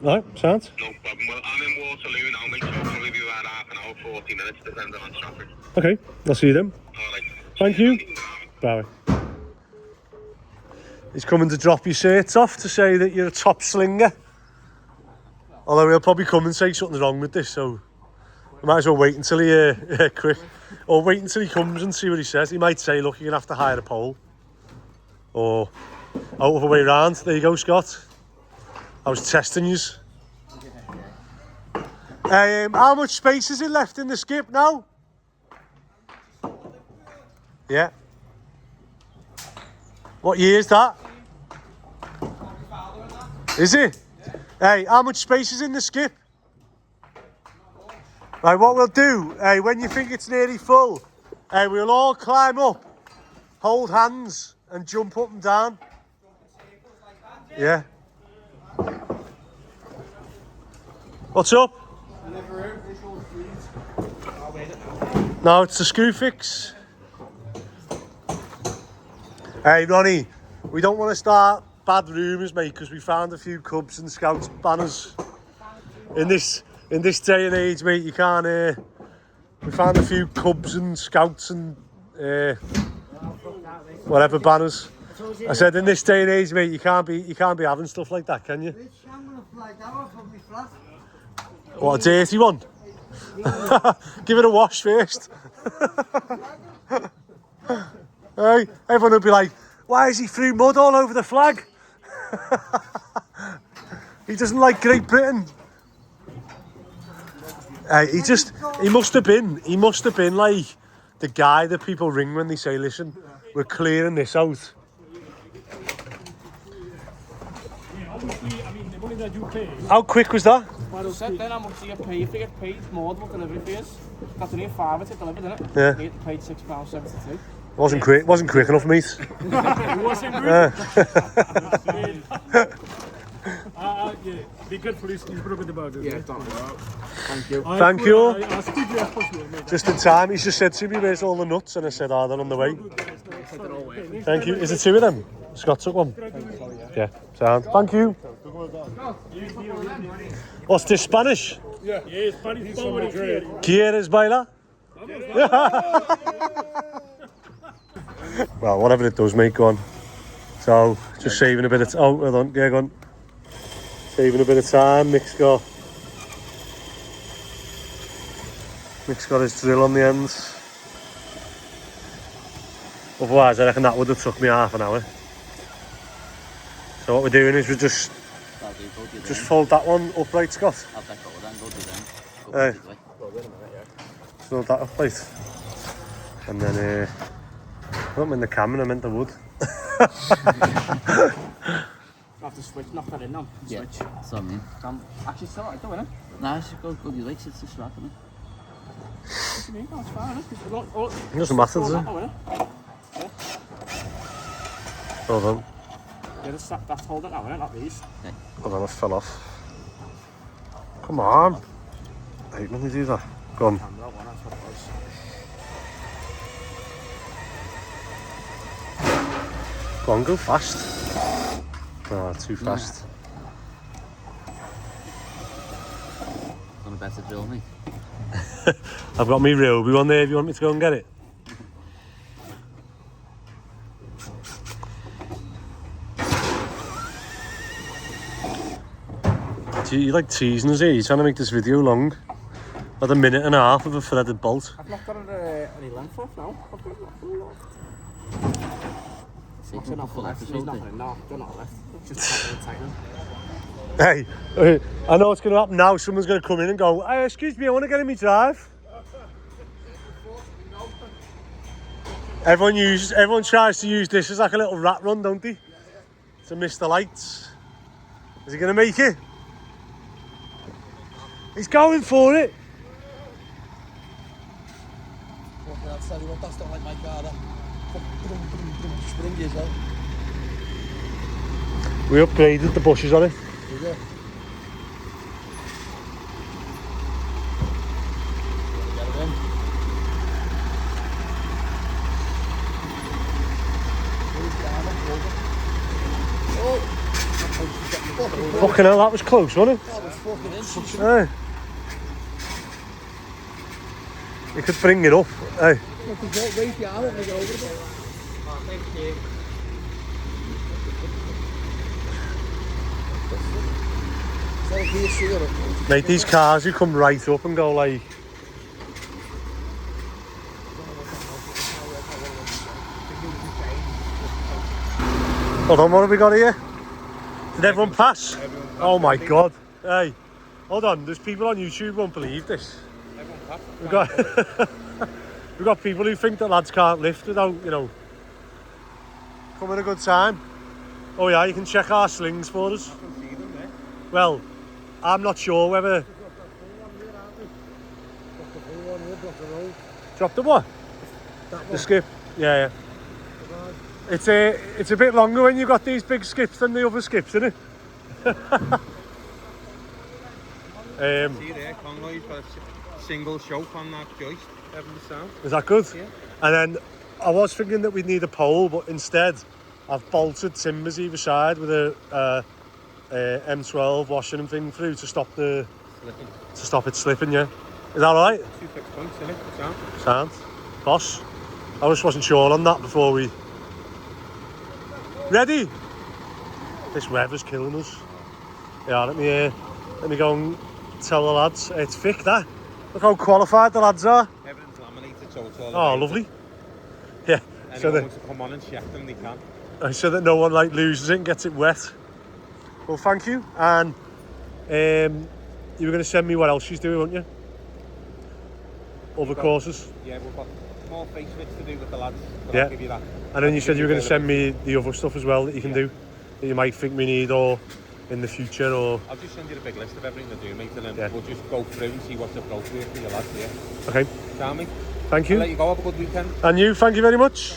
Alright, sounds? No problem. Well, I'm in Waterloo now, mate, so I'll probably be about half an hour, 40 minutes, depending on traffic. Okay, I'll see you then. Alright. Thank you. Bye. He's coming to drop your shirts off to say that you're a top slinger. Although he'll probably come and say something's wrong with this, so we might as well wait until he quick. Or wait until he comes and see what he says. He might say, look, you're going to have to hire a pole. Or out of the way round. There you go, Scott. I was testing yous. How much space is it left in the skip now? Yeah. What year is that? Is it? Hey, how much space is in the skip? Right, what we'll do, when you think it's nearly full, we'll all climb up, hold hands, and jump up and down. Yeah. What's up? No, it's the screw fix. Hey, Ronnie, we don't want to start bad rumours, mate, because we found a few Cubs and Scouts banners. In this day and age, mate, you can't... we found a few Cubs and Scouts and whatever banners. I said, in this day and age, mate, you can't be having stuff like that, can you? What, a dirty one? Give it a wash first. Hey, everyone will be like, why is he threw mud all over the flag? He doesn't like Great Britain. He must have been like the guy that people ring when they say, listen, we're clearing this out. How quick was that? Well, said then how much do you get paid? If you get paid more than what delivery fees, that's only a £5 to deliver, isn't it? Yeah. You get paid £6.72. Wasn't quick enough, mate. It wasn't quick. Yeah, be good for this. He's broken the burger. Yeah, don't worry. Thank you. Thank you. I'll speak to you as possible, mate. Just in time. He's just said to me, where's all the nuts? And I said, they're on the way. Thank you. Is it two of them? Scott took one. Yeah, sound. Thank you. What's this, Spanish? Yeah, Spanish power is here. ¿Quieres bailar? Well, whatever it does, mate, go on. So, just saving a bit of... Oh, hold on. Yeah, go on. Saving a bit of time. Nick's got his drill on the ends. Otherwise, I reckon that would have took me half an hour. So what we're doing is we just fold that one upright, Scott. I'll take over then, go do them. Fold that upright. And then, I don't mean the camera, I meant the wood. I have to switch, knock that in now. Yeah, Switch. that's what I mean. Actually, it's alright, don't it? Nah, I should go the way, it's just right for me. What do you mean? No, it's fine, isn't it? It doesn't matter, does it? Hold on. Yeah, that's holding now, isn't it? Not these. Hold on, I fell off. Come on. I hate when they do that. Go on. Camera one, that's what it was. Go on, go fast. Oh, too fast. better drill, mate. I've got me Ryobi one there if you want me to go and get it. Gee, you're like teasing us here, you're trying to make this video long. About a minute and a half of a threaded bolt. I've not got any length left now. I've got Take not a full episode. No, they're not left. Just tightening. Hey, I know what's going to happen now. Someone's going to come in and go, hey, excuse me, I want to get in my drive. Everyone tries to use this as like a little rat run, don't they? To miss the lights. Is he going to make it? He's going for it. I'll tell you what, that's not like my car, that. Springy as well. We upgraded the bushes on it. Did you? Get it in. Fucking hell, that was close, wasn't it? That was fucking inch. Hey. You could bring it up. Hey. Wait the arm up and get over it. Thank you. Mate, these cars who come right up and go like... Hold on, what have we got here? Did everyone pass? Oh my god. Hey, hold on, there's people on YouTube who won't believe this. We've got, we've got people who think that lads can't lift without, you know, coming a good time. Oh yeah, you can check our slings for us. Well, I'm not sure whether... Dropped the what? The skip? Yeah, yeah. It's a bit longer when you've got these big skips than the other skips, isn't it? See there, Conroy's got a single choke on that joist, having the sound. Is that good? Yeah. And then I was thinking that we'd need a pole, but instead I've bolted timbers either side with a M12 washing and thing through to stop it slipping. Yeah, is that all right? 2 fixed points in it, sound. Sound, boss. I just wasn't sure on that before we. Ready? This weather's killing us. Yeah, let me go and tell the lads. It's thick, that. Look how qualified the lads are. Everything's laminated, so it's all Oh, lovely. Yeah. Anyone wants to come on and check them, they can. So that no one like loses it and gets it wet. Well, thank you. And you were going to send me what else she's doing, weren't you? Other courses. Yeah, we've got more face fits to do with the lads. Yeah. I'll give you that. And then you said you were going to send me the other stuff as well that you can do, that you might think we need or in the future, or... I'll just send you a big list of everything to do, mate, and then we'll just go through and see what's appropriate for your lads, yeah? Okay. Tell me. Thank you. I'll let you go, have a good weekend. And you, thank you very much.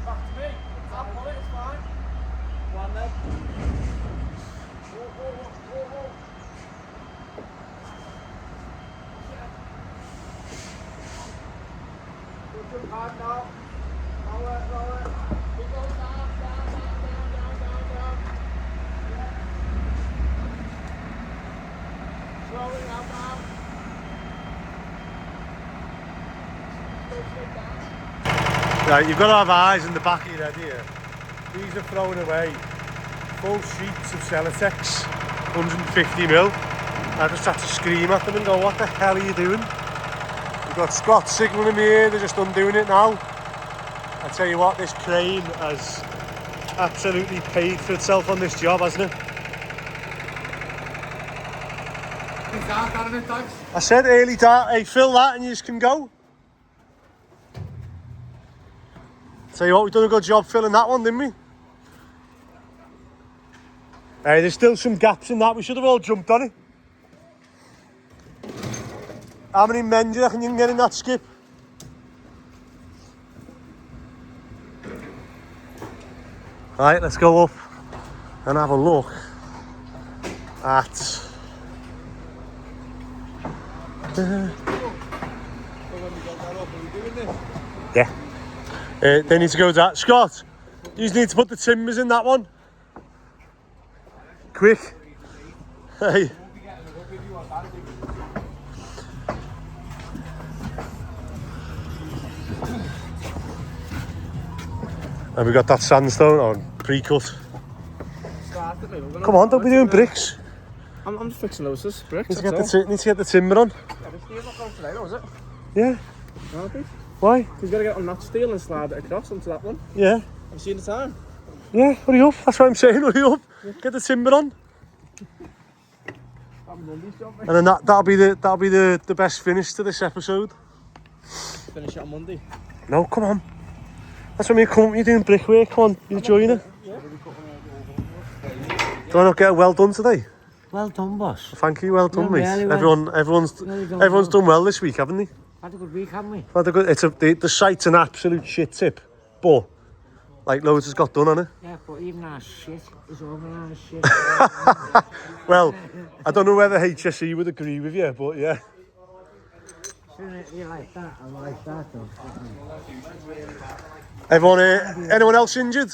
Back to me. I'll pull it, it's fine. Right, you've got to have eyes in the back of your head here. These are thrown away. Full sheets of Celotex, 150mm. I just had to scream at them and go, what the hell are you doing? We've got Scott signalling me here, they're just undoing it now. I tell you what, this crane has absolutely paid for itself on this job, hasn't it? I said early dark, hey, fill that and you just can go. Tell you what, we've done a good job filling that one, didn't we? Hey, there's still some gaps in that, we should have all jumped on it. How many men do you reckon you can get in that skip? Right, let's go up and have a look at... Yeah. They need to go to that. Scott, you need to put the timbers in that one. Quick. Hey. And we got that sandstone on pre-cut. Come on, don't be doing bricks. I'm just fixing those bricks. Need to get the timber on. Yeah, the steel's not going today, though, is it? Yeah. No, please. Why? He's got to get on that steel and slide it across onto that one. Yeah. Have you seen the time? Yeah, hurry up. That's what I'm saying, hurry up. Yeah. Get the timber on. And then that'll be the best finish to this episode. Finish it on Monday. No, come on. That's what I mean, come on, you're doing brickwork, come on, you're enjoying it. Yeah. Do I not get well done today? Well done, boss. Thank you, well done, mate. Really well. Everyone's done well this week, haven't they? Had a good week, haven't we? Had a good, the site's an absolute shit tip, but like loads has got done on it. Yeah, but even our shit is organised shit. Well, I don't know whether HSE would agree with you, but yeah. You like that? I like that though. Everyone, anyone else injured?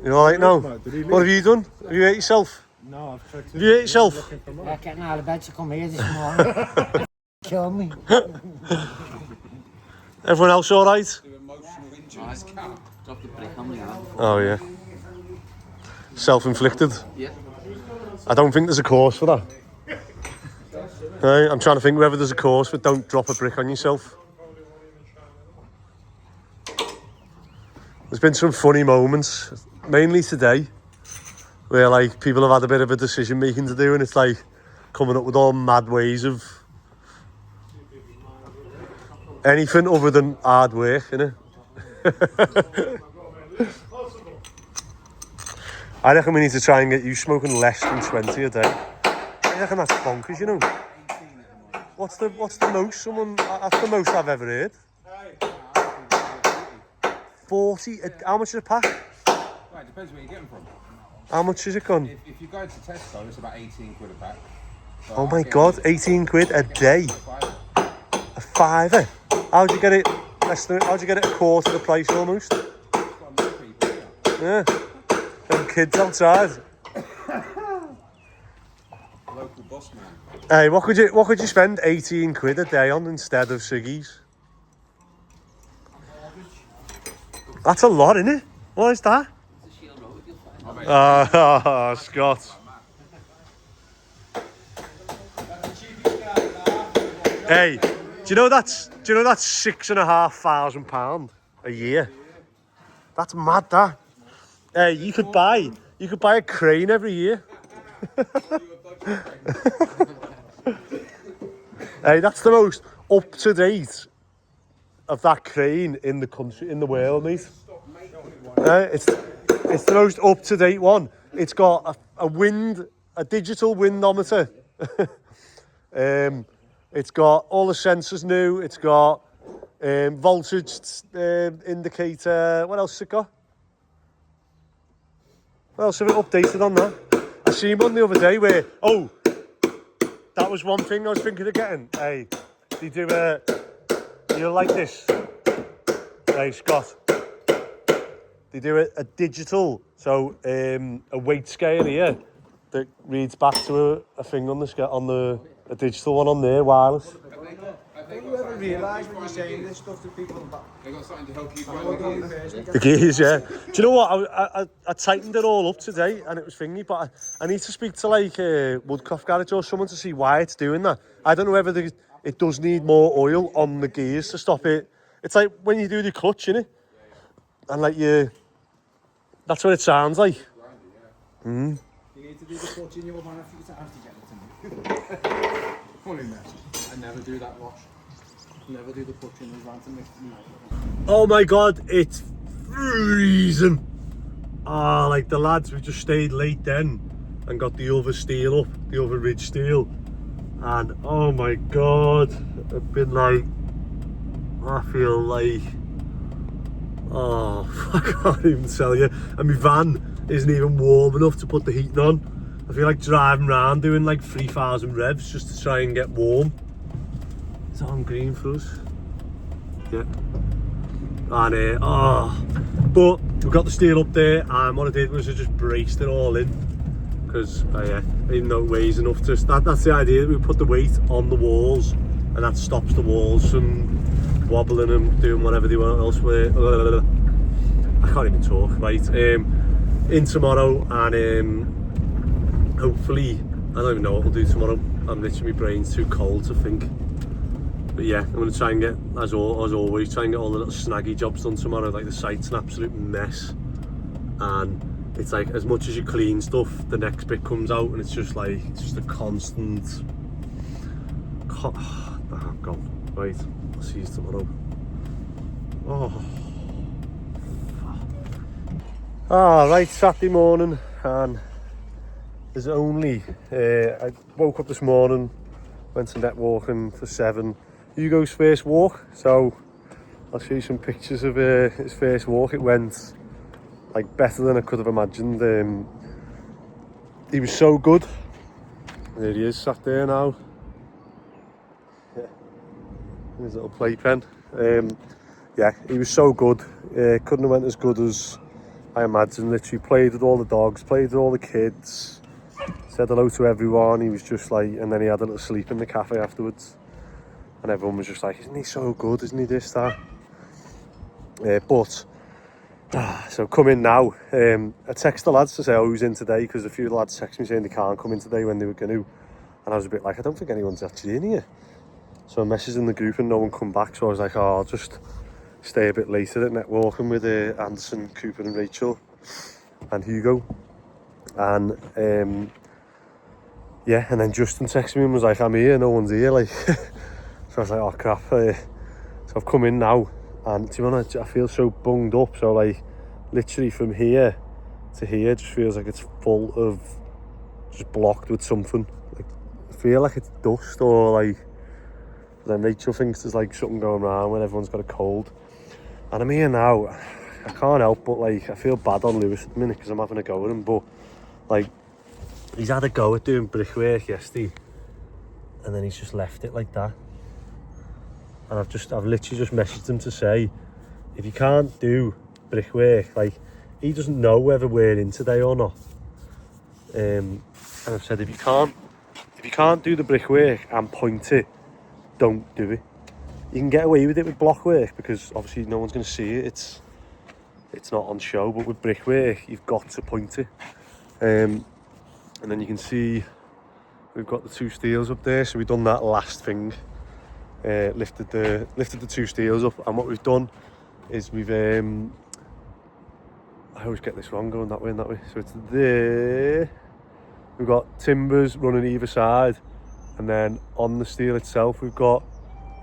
You alright now? What have you done? Have you hurt yourself? No, I've tried to. Have you hurt yourself? Yeah, getting out of bed to come here this morning. Kill me. Everyone else alright? Drop the brick on me now. Oh yeah. Self-inflicted? Yeah. I don't think there's a course for that. Right, I'm trying to think whether there's a course for don't drop a brick on yourself. There's been some funny moments, mainly today, where like people have had a bit of a decision making to do and it's like coming up with all mad ways of anything other than hard work, innit? I reckon we need to try and get you smoking less than 20 a day. I reckon that's bonkers, you know. What's the most that's the most I've ever heard. 40, how much is a pack? Well, it depends where you get them from. How much is it gone? If you go to Tesco, it's about 18 quid a pack. So Oh my God, 18 quid a day. A fiver. How'd you get it a quarter the price almost? Yeah. Them kids outside. Local boss man. Hey, what could you spend 18 quid a day on instead of ciggies? That's a lot, isn't it? What is that? Oh, Scott. Hey, do you know that's £6,500 a year? That's mad, that. Hey, you could buy a crane every year. Hey, that's the most up to date of that crane in the country, in the world, mate. It's the most up to date one. It's got a digital windometer. It's got all the sensors new. It's got voltage indicator. What else has it got? What else have it updated on that? I seen one the other day where, that was one thing I was thinking of getting. Hey, they do You like this? Hey, Scott. They do a digital, so a weight scale here that reads back to a thing on a digital one on there, wireless. Have you ever realised when you're saying this stuff to people that They got something to help you find the gears. The gears, yeah. Do you know what? I tightened it all up today and it was thingy, but I need to speak to like Woodcroft Garage or someone to see why it's doing that. I don't know whether it does need more oil on the gears to stop it. It's like when you do the clutch, innit? And like that's what it sounds like. you need to do the clutch in your van a few times to get it to move. Funny mess. I never do that wash. Never do the clutch in the van to make it move. Oh my god, it's freezing. Ah, like the lads, we just stayed late then and got the other steel up, the other ridge steel. And oh my god, I've been like, I feel like, oh, I can't even tell you. And my van isn't even warm enough to put the heating on. I feel like driving around doing like 3,000 revs just to try and get warm. It's on green for us. Yeah. And but we got the steel up there, and what I did was I just braced it all in because yeah, even though it weighs enough to that's the idea, that we put the weight on the walls and that stops the walls from wobbling and doing whatever they want else with it. I can't even talk, right? In tomorrow, and hopefully I don't even know what we'll do tomorrow. I'm literally, my brain's too cold to think. But yeah, I'm going to try and get, as always, try and get all the little snaggy jobs done tomorrow. Like the site's an absolute mess. And it's like, as much as you clean stuff, the next bit comes out and it's just like, it's just a constant... I'm gone. Right, I'll see you tomorrow. Right, Saturday morning, and there's only... I woke up this morning, went to net walking for 7. Hugo's first walk, so I'll show you some pictures of his first walk. It went like better than I could have imagined. He was so good. There he is, sat there now. Yeah, his little playpen. Yeah, he was so good. Couldn't have went as good as I imagined. Literally played with all the dogs, played with all the kids, said hello to everyone. He was just like, and then he had a little sleep in the cafe afterwards. And everyone was just like, isn't he so good, isn't he this, that? So come in now. I text the lads to say, oh, who's in today? Because a few of the lads text me saying they can't come in today when they were going to. And I was a bit like, I don't think anyone's actually in here. So I messaged in the group and no one come back. So I was like, oh, I'll just stay a bit later at net walking with Anderson, Cooper and Rachel and Hugo. And yeah, and then Justin texted me and was like, I'm here, no one's here. Like. So I was like, oh crap, so I've come in now, and to be honest, I feel so bunged up, so like, literally from here to here, just feels like it's full of, just blocked with something, like, I feel like it's dust, or like, then Rachel thinks there's like something going around when everyone's got a cold, and I'm here now, I can't help but like, I feel bad on Lewis at the minute, because I'm having a go at him, but, like, he's had a go at doing brickwork yesterday, and then he's just left it like that. And I've literally just messaged him to say, if you can't do brickwork, like, he doesn't know whether we're in today or not. And I've said, if you can't do the brickwork and point it, don't do it. You can get away with it with block work because obviously no one's going to see it. It's not on show, but with brickwork, you've got to point it. And then you can see we've got the 2 steels up there, so we've done that last thing. Lifted the 2 steels up, and what we've done is we've I always get this wrong going that way and that way, so it's there. We've got timbers running either side, and then on the steel itself we've got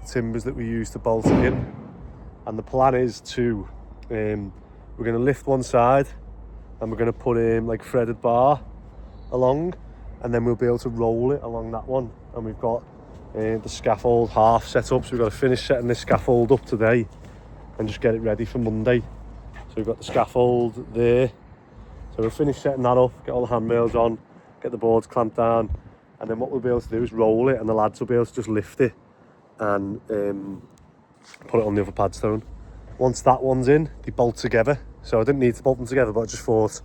timbers that we use to bolt it in. And the plan is to we're going to lift one side and we're going to put like threaded bar along, and then we'll be able to roll it along that one. And we've got the scaffold half set up, so we've got to finish setting this scaffold up today and just get it ready for Monday. So we've got the scaffold there, so we'll finish setting that up, get all the handrails on, get the boards clamped down, and then what we'll be able to do is roll it, and the lads will be able to just lift it and put it on the other padstone. Once that one's in, they bolt together. So I didn't need to bolt them together, but I just thought,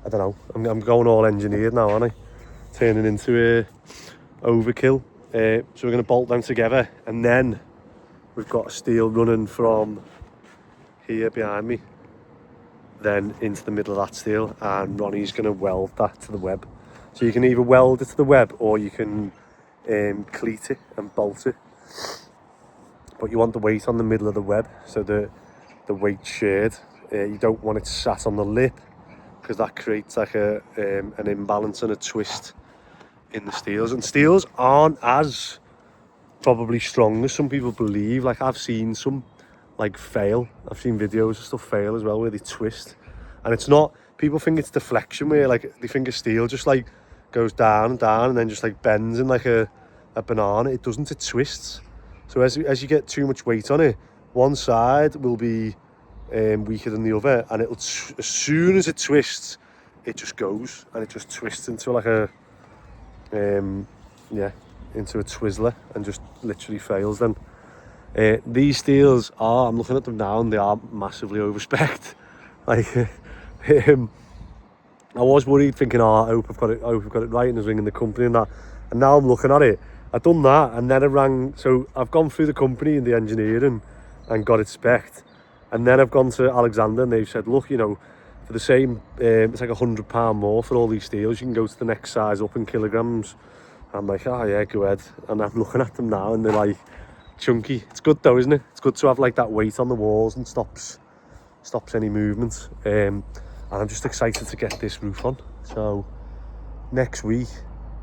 I don't know, I'm going all engineered now, aren't I? Turning into a overkill. So we're going to bolt them together, and then we've got steel running from here behind me, then into the middle of that steel, and Ronnie's going to weld that to the web. So you can either weld it to the web, or you can cleat it and bolt it. But you want the weight on the middle of the web, so the weight's shared. You don't want it sat on the lip, because that creates like an imbalance and a twist in the steels. And steels aren't as probably strong as some people believe. Like, I've seen some like fail. I've seen videos of stuff fail as well where they twist, and it's not, people think it's deflection, where like they think a steel just like goes down and down and then just like bends in like a banana. It doesn't, it twists. So as you get too much weight on it, one side will be weaker than the other, and it'll as soon as it twists, it just goes, and it just twists into like a into a Twizzler and just literally fails then. These steels are, I'm looking at them now, and they are massively over-spec'd. Like, I was worried, thinking, I hope I've got it right, and I was ringing the company and that. And now I'm looking at it. I've done that, and then I rang, so I've gone through the company and the engineering and got it spec'd. And then I've gone to Alexander, and they've said, look, you know, for the same, it's like £100 more for all these steels. You can go to the next size up in kilograms. I'm like, oh yeah, go ahead. And I'm looking at them now, and they're like chunky. It's good though, isn't it? It's good to have like that weight on the walls and stops any movement. And I'm just excited to get this roof on. So next week,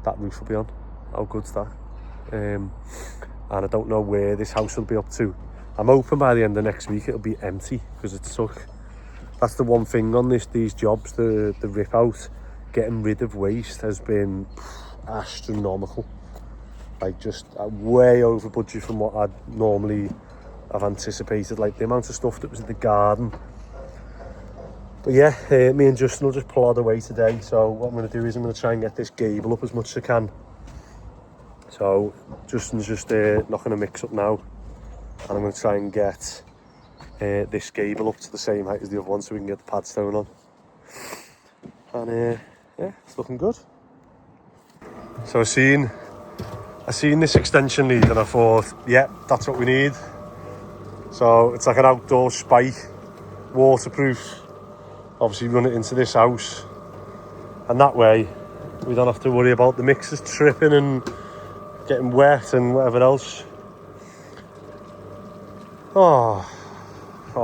that roof will be on. How good's that? And I don't know where this house will be up to. I'm hoping by the end of next week it'll be empty, because it's took. That's the one thing on these jobs, the rip out, getting rid of waste has been astronomical. Like, just way over budget from what I'd normally have anticipated. Like, the amount of stuff that was in the garden. But yeah, me and Justin will just plod away today. So what I'm going to do is I'm going to try and get this gable up as much as I can. So Justin's just knocking a mix up now, and I'm going to try and get this gable up to the same height as the other one, so we can get the padstone on. And yeah, it's looking good. So I seen this extension lead, and I thought, yeah, that's what we need. So it's like an outdoor spike, waterproof. Obviously run it into this house, and that way we don't have to worry about the mixers tripping and getting wet and whatever else. Oh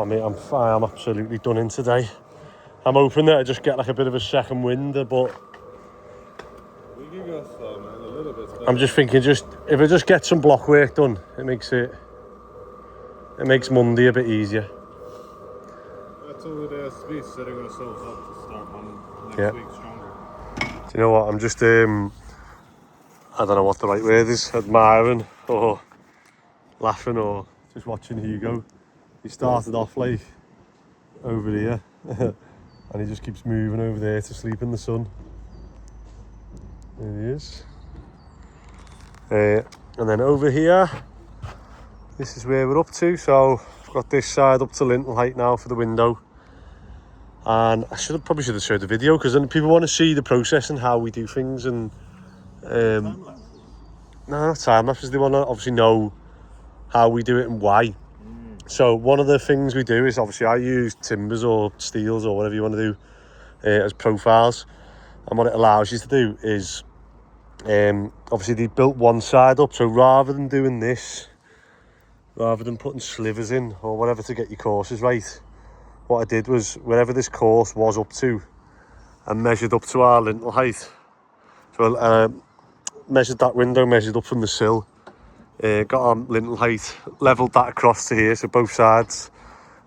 mate, I'm absolutely done in today. I'm hoping that I just get like a bit of a second wind, but We can go slow, man, a little bit. I'm just thinking, if I just get some block work done, it makes Monday a bit easier. That's all it has to be, setting ourselves up to start on next week stronger. Do you know what? I'm just I don't know what the right word is, admiring or laughing or just watching Hugo. He started off like over here and he just keeps moving over there to sleep in the sun. There he is. And then over here, this is where we're up to. So I've got this side up to lintel height now for the window. And I probably should have showed the video, because then people want to see the process and how we do things. And no, not time lapse, they want to obviously know how we do it and why. So one of the things we do is, obviously I use timbers or steels or whatever you want to do as profiles. And what it allows you to do is, obviously they built one side up, so rather than doing this, rather than putting slivers in or whatever to get your courses right, what I did was, wherever this course was up to, I measured up to our lintel height. So measured that window, measured up from the sill, got our lintel height, levelled that across to here, so both sides.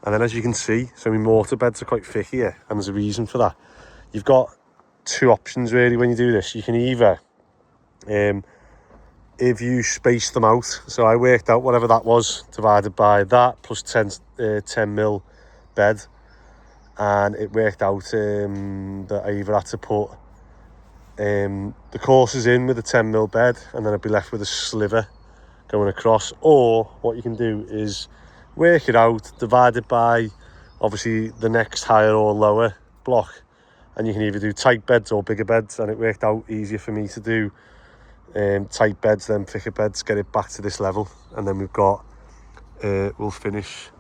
And then, as you can see, so my mortar beds are quite thick here, and there's a reason for that. You've got two options really when you do this. You can either, if you space them out, so I worked out whatever that was divided by that plus 10 mil bed, and it worked out that I either had to put the courses in with a 10 mil bed, and then I'd be left with a sliver going across, or what you can do is work it out, divide it by obviously the next higher or lower block, and you can either do tight beds or bigger beds, and it worked out easier for me to do tight beds than thicker beds, get it back to this level, and then we've got we'll finish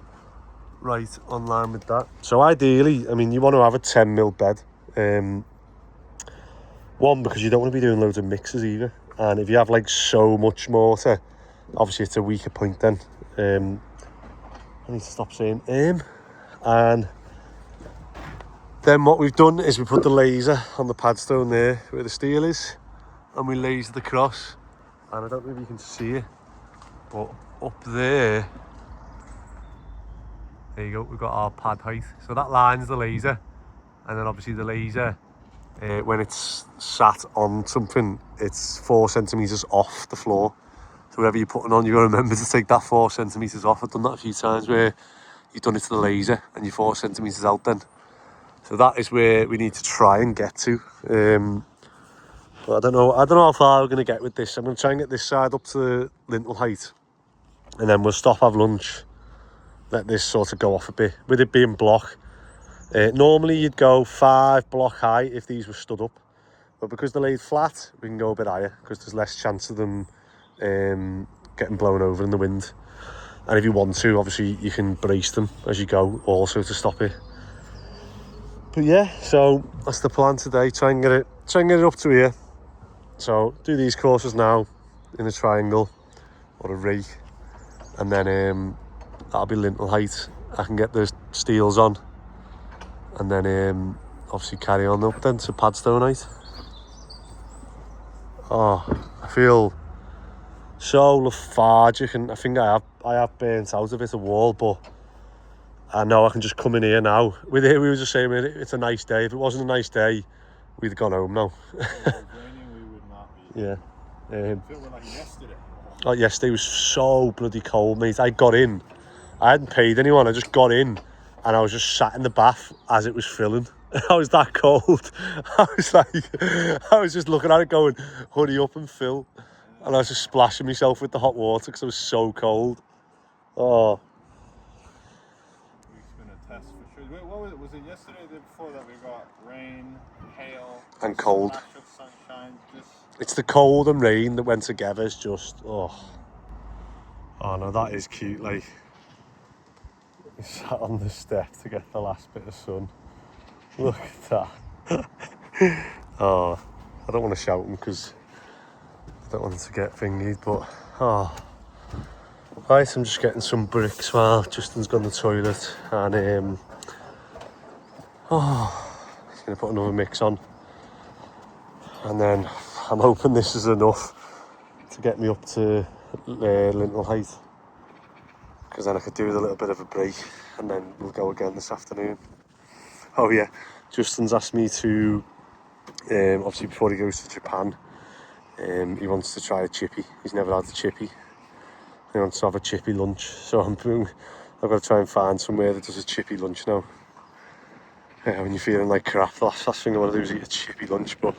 right on line with that. So ideally, I mean, you want to have a 10mm bed, one, because you don't want to be doing loads of mixes either, and if you have like so much mortar, obviously it's a weaker point then. I need to stop saying and then what we've done is we put the laser on the padstone there where the steel is, and we lasered across, and I don't know if you can see it, but up there you go, we've got our pad height. So that line's the laser, and then obviously the laser, when it's sat on something, it's 4 centimetres off the floor. So whatever you're putting on, you've got to remember to take that 4 centimetres off. I've done that a few times where you've done it to the laser and you're 4 centimetres out then. So that is where we need to try and get to. But I don't know how far we're going to get with this. I'm going to try and get this side up to the lintel height, and then we'll stop, have lunch, let this sort of go off a bit. With it being block, normally you'd go 5 block high if these were stood up, but because they're laid flat, we can go a bit higher because there's less chance of them getting blown over in the wind. And if you want to, obviously you can brace them as you go also to stop it. But yeah, so that's the plan today. Try and get it up to here. So do these courses now in a triangle or a ray, and then that'll be lintel height. I can get the steels on, and then obviously carry on up then to padstone height. Oh, I feel so lethargic, and I think I have burnt out of it a wall, but I know I can just come in here now. With it, we were just saying it's a nice day. If it wasn't a nice day, we'd have gone home now. If it was raining, we would not be. Yeah. It felt like yesterday. Oh, yesterday was so bloody cold, mate. I got in. I hadn't paid anyone. I just got in, and I was just sat in the bath as it was filling. I was that cold. I was just looking at it going, hurry up and fill. And I was just splashing myself with the hot water because I was so cold. Oh. It's been a test for sure. Wait, what was it? Was it yesterday or the day before that we got rain, hail, And cold. flash of sunshine? It's the cold and rain that went together. It's just, oh. Oh no, that is cute, like. We sat on the step to get the last bit of sun. Look at that. Oh, I don't want to shout him because I don't want him to get thingied, but oh. Right, I'm just getting some bricks while Justin's gone to the toilet, and he's going to put another mix on, and then I'm hoping this is enough to get me up to lintel height, because then I could do with a little bit of a break, and then we'll go again this afternoon. Oh yeah, Justin's asked me to, obviously before he goes to Japan, he wants to try a chippy. He's never had a chippy. He wants to have a chippy lunch, so I've got to try and find somewhere that does a chippy lunch now. When you're feeling like crap, the last thing I want to do is eat a chippy lunch, but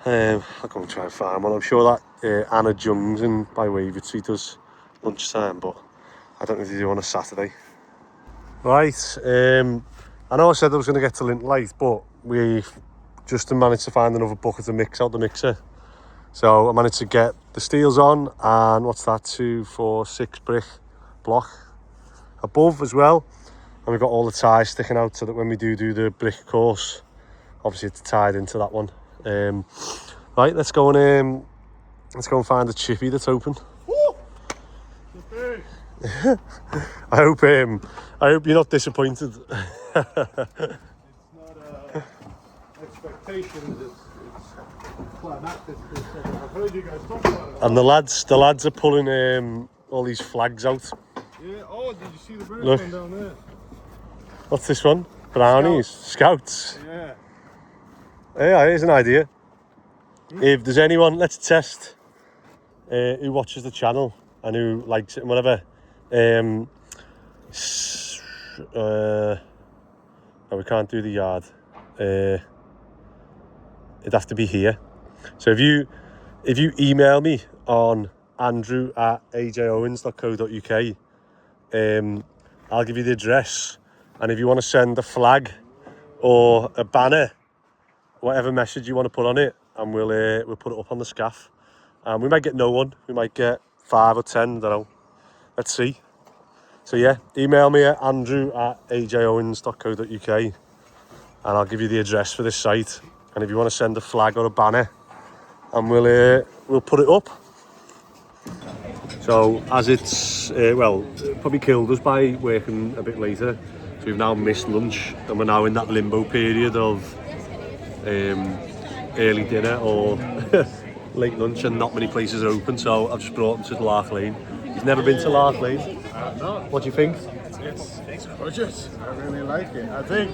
I'll go and try and find one. I'm sure that Anna Jung's in by Wavertree does lunchtime, but I don't know if they do on a Saturday. Right, I know I said I was going to get to lintel height, but Justin managed to find another bucket of mix out the mixer. So I managed to get the steels on, and what's that, 2, 4, 6 brick block above as well. And we've got all the ties sticking out so that when we do the brick course, obviously it's tied into that one. Right, let's go and find the chippy that's open. I hope you're not disappointed. It's not expectations. I've heard you guys talk about it. And the lads are pulling all these flags out. Yeah. Oh, did you see the bird Look. one down there? What's this one? Brownies, Scouts. Yeah. Yeah, here's an idea. If there's anyone, let's test who watches the channel and who likes it and whatever. No, we can't do the yard. It'd have to be here. So if you email me on andrew@ajowens.co.uk I'll give you the address, and if you want to send a flag or a banner, whatever message you want to put on it, and we'll put it up on the scaff. We might get no one, we might get 5 or 10, I don't know. Let's see. So yeah, email me at andrew@ajowens.co.uk, and I'll give you the address for this site. And if you want to send a flag or a banner, and we'll put it up. So as it's probably killed us by working a bit later, so we've now missed lunch, and we're now in that limbo period of early dinner or late lunch, and not many places are open. So I've just brought him to Lark Lane. He's never been to Lark Lane. No. What do you think? It's gorgeous. I really like it. I think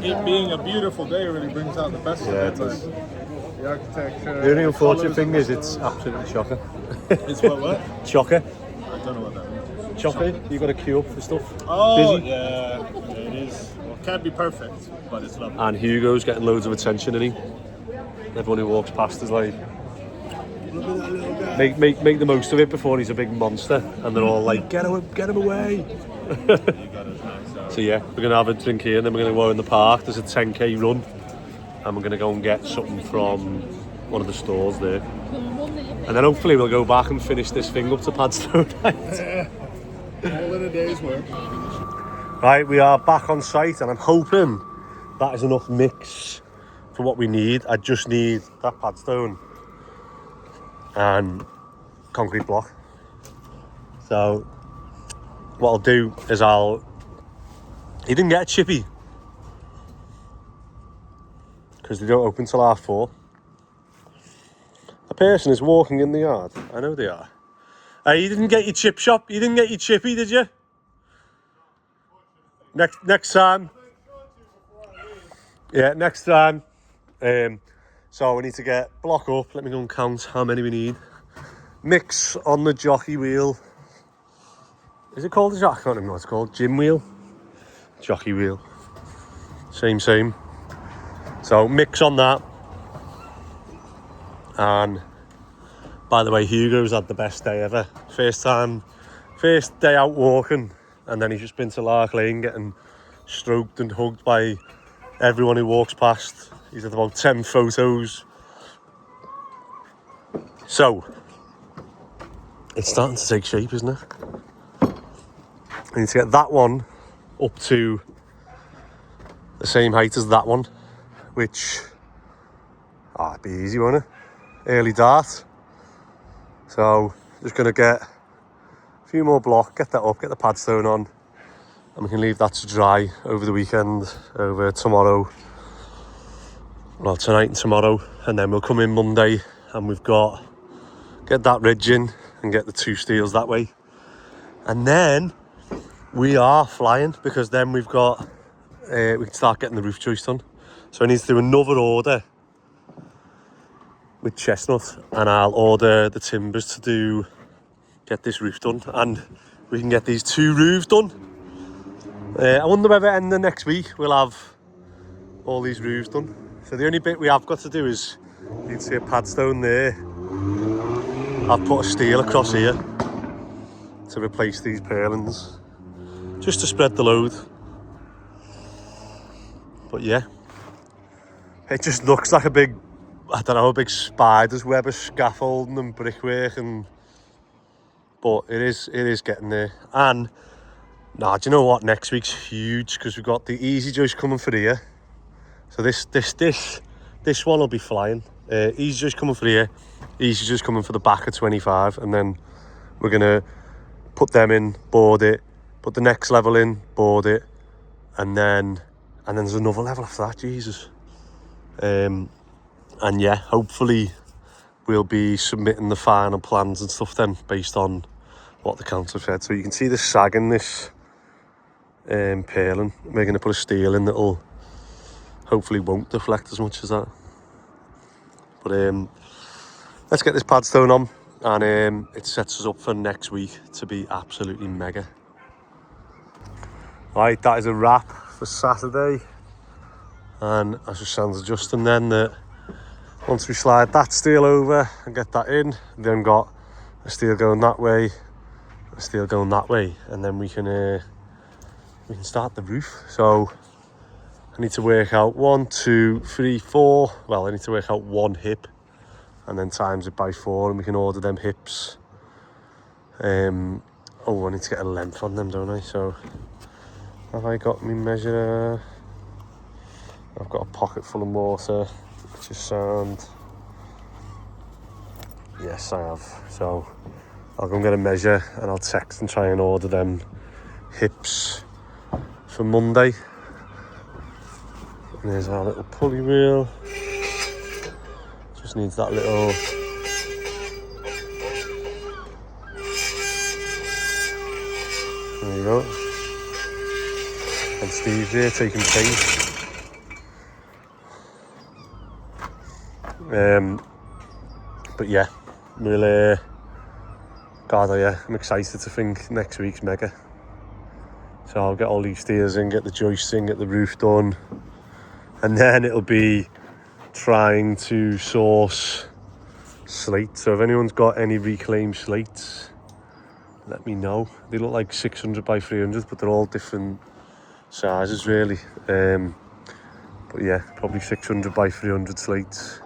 it being a beautiful day really brings out the best of it. It does. The architecture. The only unfortunate thing is it's absolutely chocker. It's what? Chocker. I don't know what that means. Chocker. You got to queue up for stuff. Oh, Busy. yeah. It is. Well, it can't be perfect, but it's lovely. And Hugo's getting loads of attention, isn't he? Everyone who walks past is like, make the most of it before he's a big monster, and they're all like, get him away. So yeah, we're gonna have a drink here, and then we're gonna go in the park. There's a 10k run, and we're gonna go and get something from one of the stores there, and then hopefully we'll go back and finish this thing up to Padstone night. All in a day's work. Right, we are back on site, and I'm hoping that is enough mix for what we need. I just need that padstone and concrete block. So what I'll do is he didn't get a chippy because they don't open till 4:30. A person is walking in the yard. I know they are. You didn't get your chip shop. You didn't get your chippy, did you? Next time. Yeah, next time. So we need to get block up. Let me go and count how many we need. Mix on the jockey wheel. Is it called a jockey? I can't remember what it's called. Gym wheel? Jockey wheel. Same. So mix on that. And by the way, Hugo's had the best day ever. First day out walking, and then he's just been to Lark Lane getting stroked and hugged by everyone who walks past. He's had about 10 photos. So, it's starting to take shape, isn't it? I need to get that one up to the same height as that one, which, it'd be easy, won't it? Early dart. So, just going to get a few more block, get that up, get the padstone on, and we can leave that to dry over the weekend, over tomorrow, well, tonight and tomorrow, and then we'll come in Monday and get that ridge in and get the 2 steels that way. And then we are flying, because then we can start getting the roof joist done. So I need to do another order with Chestnut, and I'll order the timbers to get this roof done, and we can get these 2 roofs done. I wonder whether end of next week we'll have all these roofs done. So the only bit we have got to do is, you can see a padstone there. I've put a steel across here to replace these purlins, just to spread the load. But yeah, it just looks like a big spider's web of scaffolding and brickwork, but it is getting there. And do you know what? Next week's huge, because we've got the easy joist coming for here. So this one will be flying. Easy joist coming for here, easy joist coming for the back of 25, and then we're gonna put them in, board it, put the next level in, board it, and then there's another level after that. Jesus. And yeah, hopefully we'll be submitting the final plans and stuff then, based on what the council said. So you can see the sag in this purlin. We're going to put a steel in that'll hopefully won't deflect as much as that. But let's get this padstone on, and it sets us up for next week to be absolutely mega. Right, that is a wrap for Saturday, and as it sounds adjusting then, that once we slide that steel over and get that in, then got a steel going that way, steel going that way, and then we can start the roof. So I need to work out 1, 2, 3, 4. Well, I need to work out 1 hip and then times it by 4, and we can order them hips. Oh, I need to get a length on them, don't I? So have I got me measure? I've got a pocket full of mortar, which is sound. Yes, I have. So I'll go and get a measure, and I'll text and try and order them hips for Monday. And there's our little pulley wheel. Just needs that little. There you go. And Steve's here taking paint. But yeah, we'll God, yeah, I'm excited to think next week's mega. So I'll get all these steels in, get the joists in, get the roof done, and then it'll be trying to source slate. So if anyone's got any reclaimed slates, let me know. They look like 600 by 300, but they're all different sizes really. But yeah, probably 600 by 300 slates.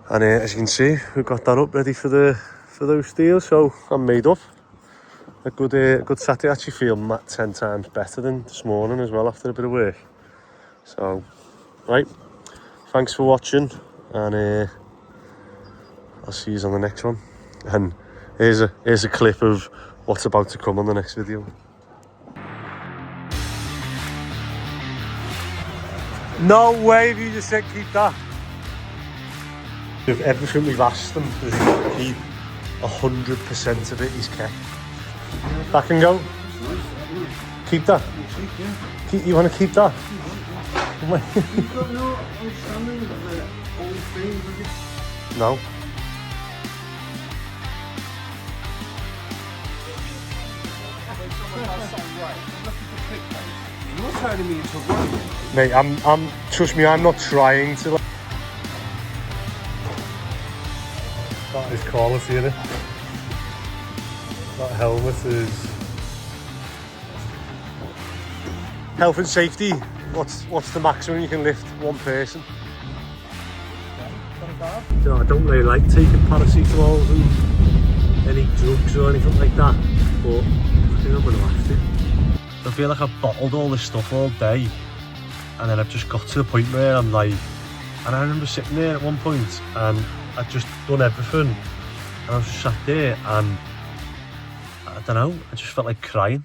And as you can see, we've got that up ready for those steels. So I'm made up. A good Saturday. Actually feel 10 times better than this morning as well after a bit of work. So, right, thanks for watching, and I'll see you on the next one. And here's a clip of what's about to come on the next video. No way have you just said keep that. With everything we've asked them, does he keep 100% of it he's kept. That can go. Keep that. You want to keep that? No. You're turning me into one. Mate, I'm trust me, I'm not trying to. That is quality, isn't it? That helmet is health and safety. What's the maximum you can lift one person? You know, I don't really like taking paracetamols and any drugs or anything like that, but I think I'm gonna have to. I feel like I've bottled all this stuff all day, and then I've just got to the point where I'm like, and I remember sitting there at one point and I'd just done everything, and I was just sat there and I don't know, I just felt like crying.